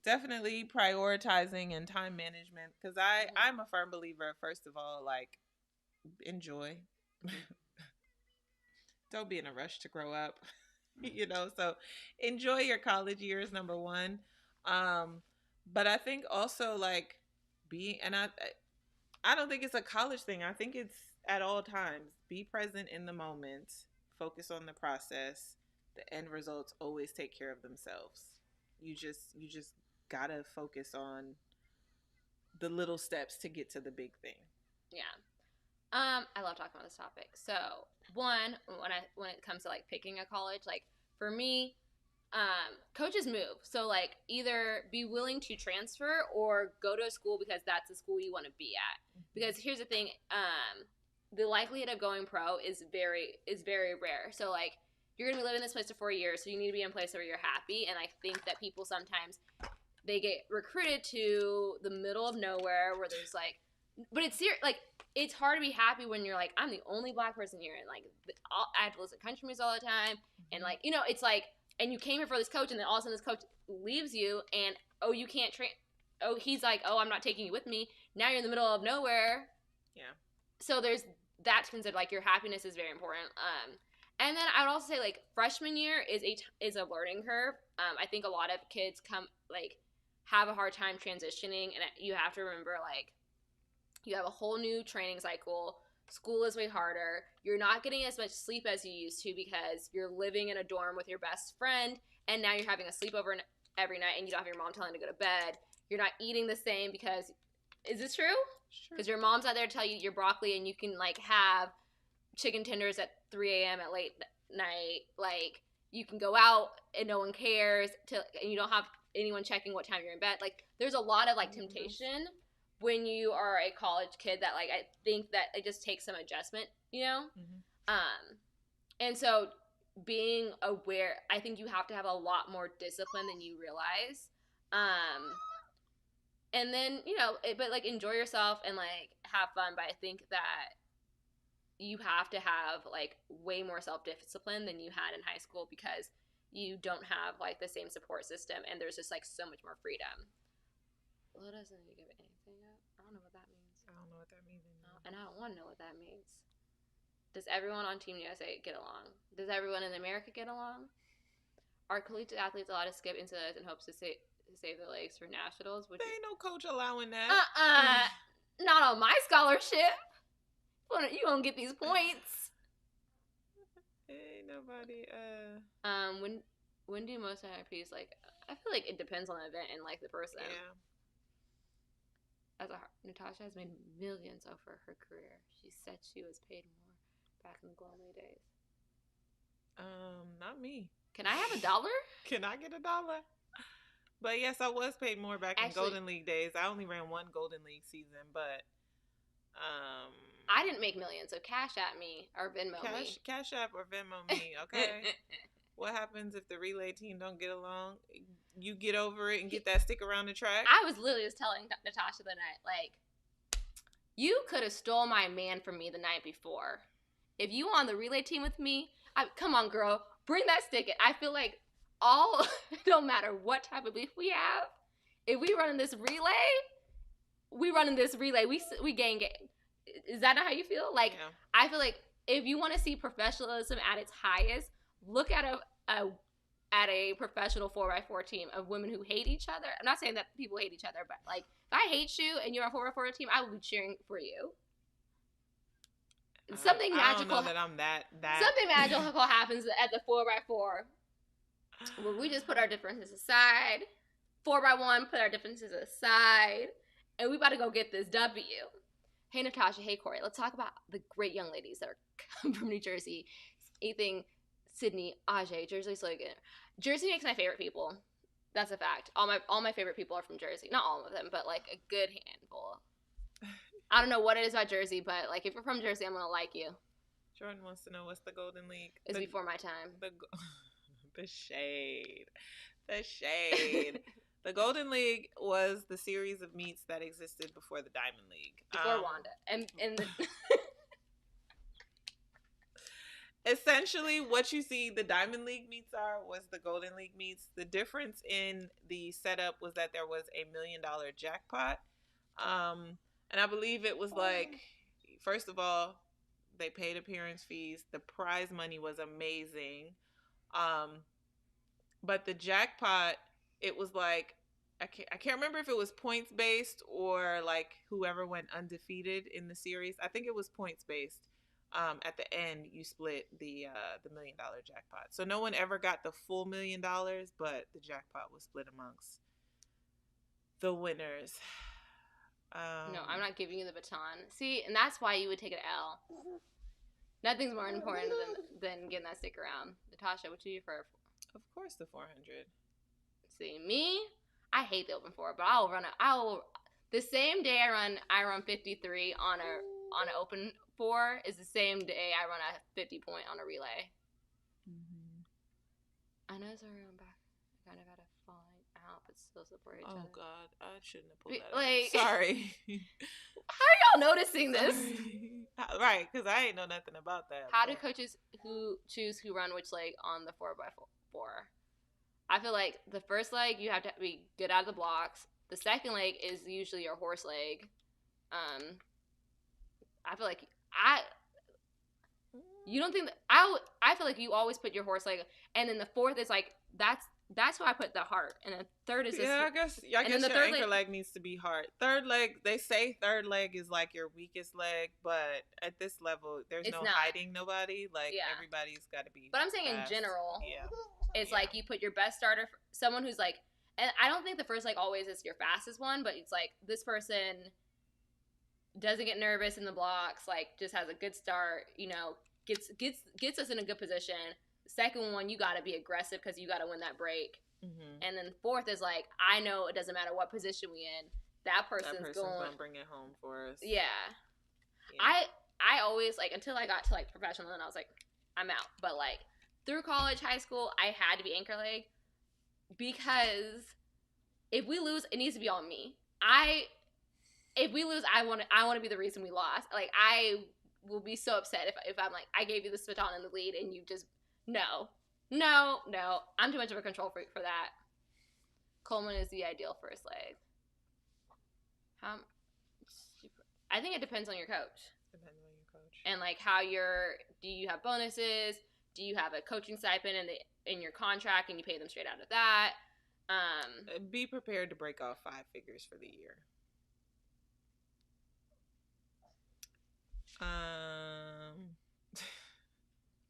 definitely prioritizing and time management because I'm a firm believer. First of all, like enjoy. Don't be in a rush to grow up. So enjoy your college years, number one. But I think also like being, and I don't think it's a college thing. I think it's at all times. Be present in the moment. Focus on the process. The end results always take care of themselves. You just gotta focus on the little steps to get to the big thing. Yeah. I love talking about this topic. So, one, when it comes to like picking a college, like for me, coaches move. So like either be willing to transfer or go to a school because that's the school you want to be at. Because here's the thing, the likelihood of going pro is very rare. So like you're gonna be living in this place for 4 years, so you need to be in a place where you're happy. And I think that people sometimes they get recruited to the middle of nowhere where there's like, but it's like it's hard to be happy when you're like, I'm the only black person here, and like I have to listen to country music all the time, and like it's like, and you came here for this coach, and then all of a sudden this coach leaves you, and you can't train. He's like, I'm not taking you with me. Now you're in the middle of nowhere. Yeah. So there's that to consider. Like your happiness is very important. And then I would also say like freshman year is a learning curve. I think a lot of kids have a hard time transitioning, and you have to remember like you have a whole new training cycle. School is way harder. You're not getting as much sleep as you used to because you're living in a dorm with your best friend, and now you're having a sleepover every night, and you don't have your mom telling you to go to bed. You're not eating the same because, is this true? Sure. Because your mom's out there to tell you your broccoli, and you can like have chicken tenders at 3 a.m. at late night. Like you can go out and no one cares, and you don't have anyone checking what time you're in bed. Like there's a lot of like temptation when you are a college kid that like I think that it just takes some adjustment, and so being aware, I think you have to have a lot more discipline than you realize, and then but like enjoy yourself and like have fun. But I think that you have to have like way more self-discipline than you had in high school because you don't have like the same support system, and there's just like so much more freedom. Well, doesn't you give anything up? I don't know what that means. I don't know what that means. And I don't want to know what that means. Does everyone on Team USA get along? Does everyone in America get along? Are collegiate athletes allowed to skip NCAAs in hopes to save their legs for nationals? There ain't no coach allowing that. Not on my scholarship. You gonna get these points. Ain't nobody. When do most NIPs like? I feel like it depends on the event and like the person. Yeah. Natasha has made millions over her career. She said she was paid more back in the Global days. Not me. Can I have $1? Can I get $1? But yes, I was paid more back in Golden League days. I only ran one Golden League season, but I didn't make millions, so cash at me or Venmo me. Cash App or Venmo me, okay? What happens if the relay team don't get along? You get over it and get that stick around the track? I was literally just telling Natasha the night, like, you could have stole my man from me the night before. If you on the relay team with me, come on, girl, bring that stick in. I feel like don't matter what type of beef we have, if we running this relay, we gang. Is that not how you feel? Like, yeah. I feel like if you want to see professionalism at its highest, look at a professional 4x4 team of women who hate each other. I'm not saying that people hate each other, but like if I hate you and you're a 4x4 team, I will be cheering for you. Something magical. I don't know that I'm that. Something magical happens at the 4x4 where we just put our differences aside. 4x1, put our differences aside, and we about to go get this W. Hey Natasha, hey Corey, let's talk about the great young ladies that come from New Jersey. Ethan, Sydney, Ajay, Jersey Slogan. Jersey makes my favorite people. That's a fact. All my favorite people are from Jersey. Not all of them, but like a good handful. I don't know what it is about Jersey, but like if you're from Jersey, I'm gonna like you. Jordan wants to know what's the Golden League. It's before my time. The shade. The shade. The Golden League was the series of meets that existed before the Diamond League. Before Wanda. And the essentially what you see the Diamond League meets was the Golden League meets. The difference in the setup was that there was a $1 million jackpot. And I believe it was like, first of all, they paid appearance fees. The prize money was amazing. But the jackpot, it was like, I can't remember if it was points based or like whoever went undefeated in the series. I think it was points based. At the end, you split the $1 million jackpot. So no one ever got the full $1 million, but the jackpot was split amongst the winners. No, I'm not giving you the baton. See, and that's why you would take an L. Nothing's more important than getting that stick around. Natasha, what do you prefer? Of course, the 400. See, me, I hate the open 4, but the same day I run 53 on an open 4 is the same day I run a 50 point on a relay. Mm-hmm. I know, sorry, I'm back. I kind of had a falling out, but still support each other. Oh God, I shouldn't have pulled that Like, up. Sorry. How are y'all noticing this? Right, because I ain't know nothing about that. How do coaches choose who run which leg on the 4x4? I feel like the first leg you have to be good out of the blocks. The second leg is usually your horse leg. I feel like you don't think that I feel like you always put your horse leg, and then the fourth is like that's who I put the heart, and the third is I guess your anchor leg needs to be heart. Third leg, they say third leg is like your weakest leg, but at this level, there's no hiding nobody. Like everybody's got to be. But I'm saying fast. In general, it's like you put your best starter, someone who's like, and I don't think the first leg always is your fastest one, but it's like this person doesn't get nervous in the blocks, like just has a good start, gets us in a good position. The second one, you got to be aggressive because you got to win that break. Mm-hmm. And then fourth is like, I know it doesn't matter what position we in, that person's going to bring it home for us. Yeah. I always, like, until I got to like professional, and I was like, I'm out. But like through college, high school, I had to be anchor leg because if we lose, it needs to be on me. If we lose, I want to be the reason we lost. Like, I will be so upset if I'm like, I gave you this baton in the lead and you just, no. I'm too much of a control freak for that. Coleman is the ideal first leg. I think it depends on your coach. And like do you have bonuses? Do you have a coaching stipend in your contract and you pay them straight out of that? Be prepared to break off 5 figures for the year.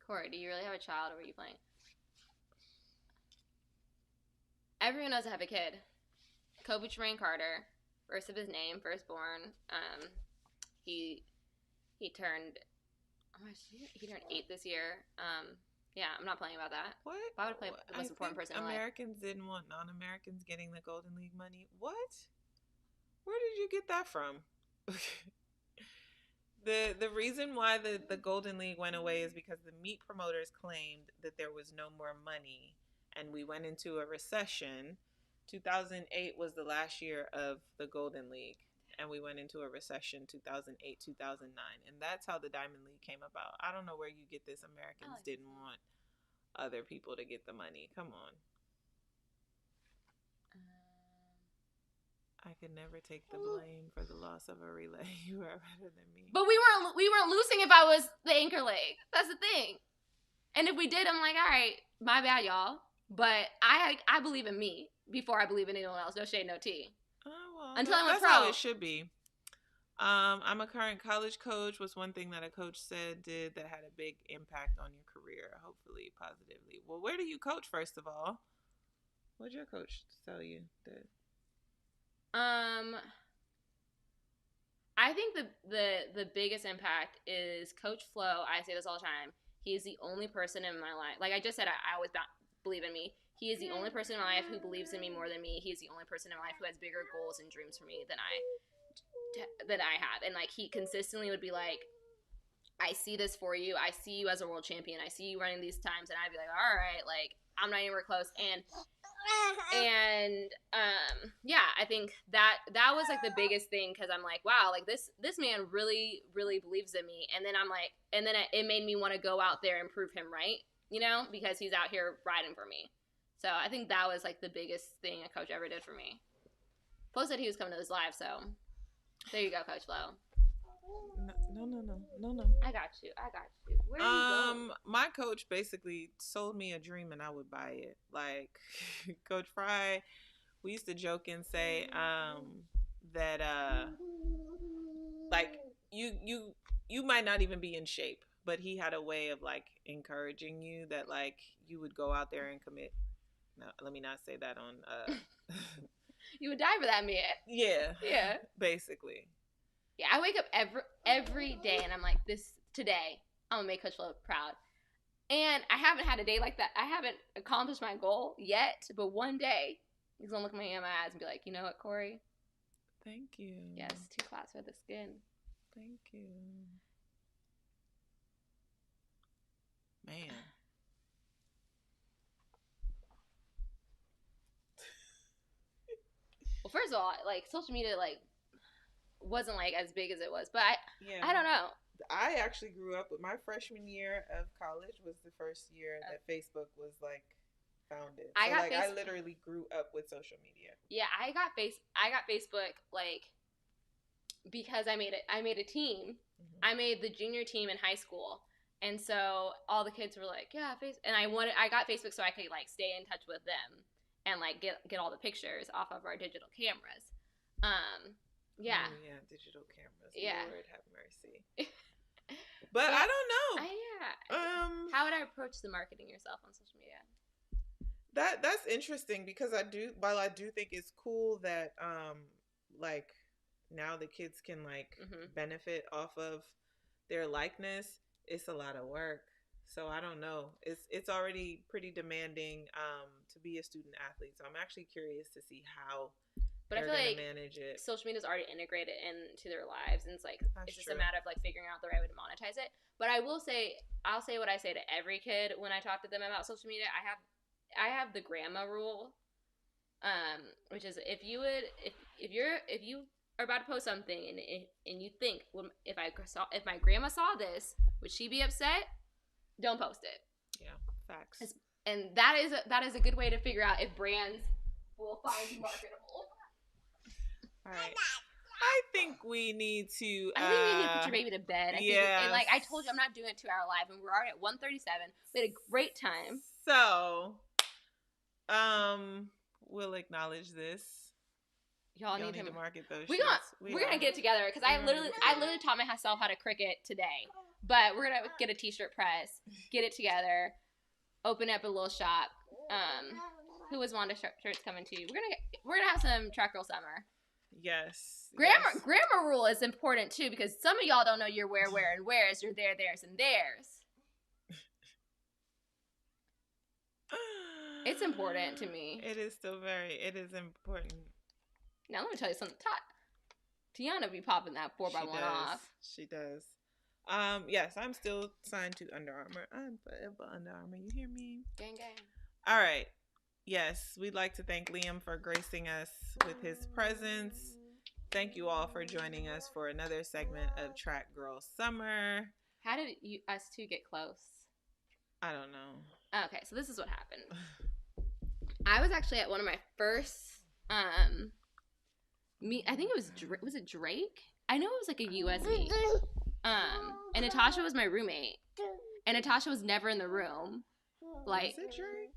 Corey, do you really have a child, or were you playing? Everyone knows I have a kid. Kobe Tremaine Carter, first of his name, firstborn. He turned 8 this year. Yeah, I'm not playing about that. What? Why would I play the most important person in life? Americans didn't want non-Americans getting the Golden League money. What? Where did you get that from? The reason why the Golden League went away is because the meat promoters claimed that there was no more money, and we went into a recession. 2008 was the last year of the Golden League, and we went into a recession 2008, 2009, and that's how the Diamond League came about. I don't know where you get this. Americans didn't want other people to get the money. Come on. I could never take the blame for the loss of a relay. You are better than me. But we weren't losing if I was the anchor leg. That's the thing. And if we did, I'm like, all right, my bad, y'all. But I believe in me before I believe in anyone else. No shade, no tea. Oh, well, until I went pro. That's how it should be. I'm a current college coach. Was one thing that a coach did that had a big impact on your career, hopefully positively. Well, where do you coach, first of all? What did your coach tell you? I think the biggest impact is Coach Flo. I say this all the time. He is the only person in my life. Like I just said, I always believe in me. He is the only person in my life who believes in me more than me. He is the only person in my life who has bigger goals and dreams for me than I have. And like he consistently would be like, I see this for you. I see you as a world champion. I see you running these times. And I'd be like, all right, like I'm not anywhere close. And And yeah, I think that was like the biggest thing, because I'm like, wow, like this man really believes in me. And then I'm like, and then it made me want to go out there and prove him right, you know, because he's out here riding for me. So I think that was like the biggest thing a coach ever did for me. Flo said he was coming to this live, so there you go, Coach Flo. No. I got you. Where are you going? My coach basically sold me a dream and I would buy it. Like Coach Fry, we used to joke and say that like you might not even be in shape, but he had a way of like encouraging you that like you would go out there and commit. No, let me not say that on You would die for that man. Yeah. Basically. Yeah, I wake up every day and I'm like, today I'm gonna make Coach Flo proud. And I haven't had a day like that. I haven't accomplished my goal yet, but one day he's gonna look me in my eyes and be like, you know what, Corey? Thank you. Yes, 2 claps for the skin. Thank you. Man. Well, first of all, like social media like wasn't like as big as it was, but I don't know. I actually grew up with my freshman year of college was the first year that Facebook was like founded. I literally grew up with social media. Yeah, I got Facebook like because I made a team. Mm-hmm. I made the junior team in high school. And so all the kids were like, yeah, and I got Facebook so I could like stay in touch with them and like get all the pictures off of our digital cameras. Yeah. Oh, yeah, digital cameras. Yeah. Lord have mercy. But I don't know. Yeah. How would I approach the marketing yourself on social media? That's interesting because I do think it's cool that like now the kids can like benefit off of their likeness. It's a lot of work. So I don't know. It's already pretty demanding to be a student athlete. So I'm actually curious to see how I feel like manage it. Social media is already integrated into their lives, and it's like it's just a matter of like figuring out the right way to monetize it. But I'll say what I say to every kid when I talk to them about social media. I have the grandma rule, which is if you are about to post something and you think, well, if my grandma saw this, would she be upset? Don't post it. Yeah, facts. And that is a good way to figure out if brands will find you marketable. All right. I think we need to. I think we need to put your baby to bed. And like I told you, I'm not doing a 2-hour live, and we're already at 1:37. We had a great time. So, we'll acknowledge this. Y'all need to market those. We're gonna get it together because I literally taught myself how to cricket today. But we're gonna get a t-shirt press, get it together, open up a little shop. Who is Wanda shirts coming to? We're gonna have some track girl summer. Yes. Grammar rule is important too because some of y'all don't know your where, and where's. Your there, theirs, and theirs. It's important to me. It is important. Now let me tell you something. Tiana be popping that 4x1 off. She does. Yes, I'm still signed to Under Armour. I'm forever Under Armour. You hear me? Gang, gang. All right. Yes, we'd like to thank Liam for gracing us with his presence. Thank you all for joining us for another segment of Track Girl Summer. How did us two get close? I don't know. Okay, so this is what happened. I was actually at one of my first I think it was it Drake? I know it was like a US meet. And Natasha was my roommate. And Natasha was never in the room. Like, was it Drake?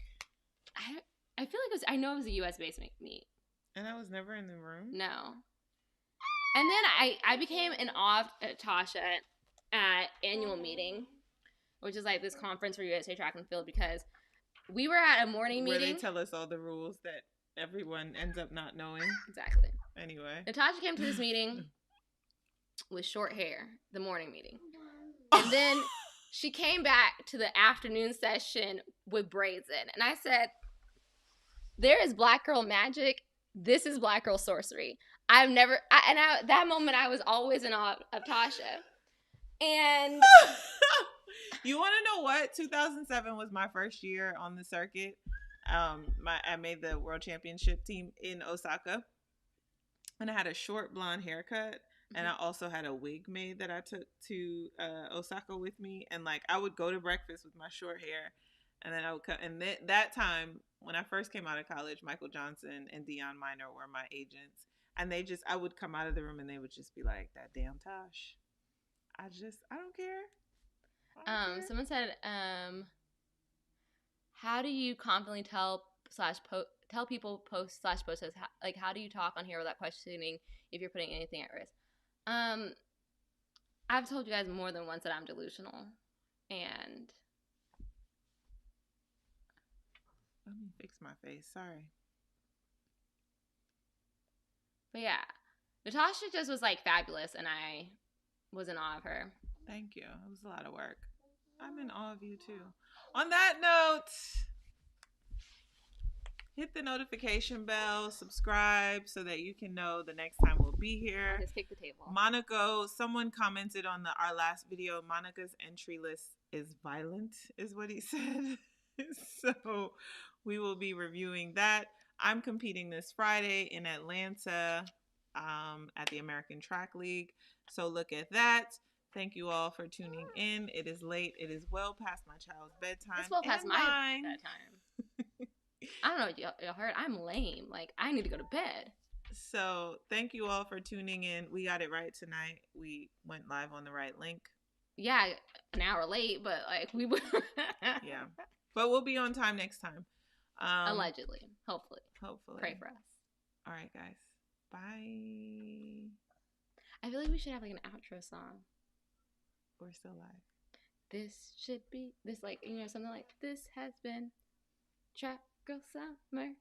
I feel like I know it was a US based meet. And I was never in the room? No. And then I became an awe of Natasha at annual meeting, which is like this conference for USA Track and Field, because we were at a morning meeting. Where they tell us all the rules that everyone ends up not knowing. Exactly. Anyway. Natasha came to this meeting with short hair, the morning meeting. And then she came back to the afternoon session with braids in. And I said, there is black girl magic. This is black girl sorcery. That moment I was always in awe of Tasha. And you want to know what? 2007 was my first year on the circuit. I made the world championship team in Osaka, and I had a short blonde haircut. And I also had a wig made that I took to Osaka with me. And like I would go to breakfast with my short hair, and then I would come. And that time when I first came out of college, Michael Johnson and Dion Minor were my agents, and I would come out of the room and they would just be like, "That damn Tosh." I don't care. I don't care. Someone said, how do you confidently tell people post like how do you talk on here without questioning if you're putting anything at risk? I've told you guys more than once that I'm delusional, and let me fix my face. Sorry. But yeah, Natasha just was like fabulous, and I was in awe of her. Thank you. It was a lot of work. I'm in awe of you too. On that note, hit the notification bell, subscribe so that you can know the next time we'll be here. Just kick the table. Monaco, someone commented on our last video, Monica's entry list is violent, is what he said. So we will be reviewing that. I'm competing this Friday in Atlanta at the American Track League. So look at that. Thank you all for tuning in. It is late. It is well past my child's bedtime. It's well past my bedtime. I don't know what y'all heard. I'm lame. Like, I need to go to bed. So thank you all for tuning in. We got it right tonight. We went live on the right link. Yeah, an hour late, but like we were. Yeah. But we'll be on time next time. Allegedly. Hopefully. Pray for us. All right, guys. Bye. I feel like we should have like an outro song. We're still live. This should be, something like, this has been Track Girl Summer. Okay.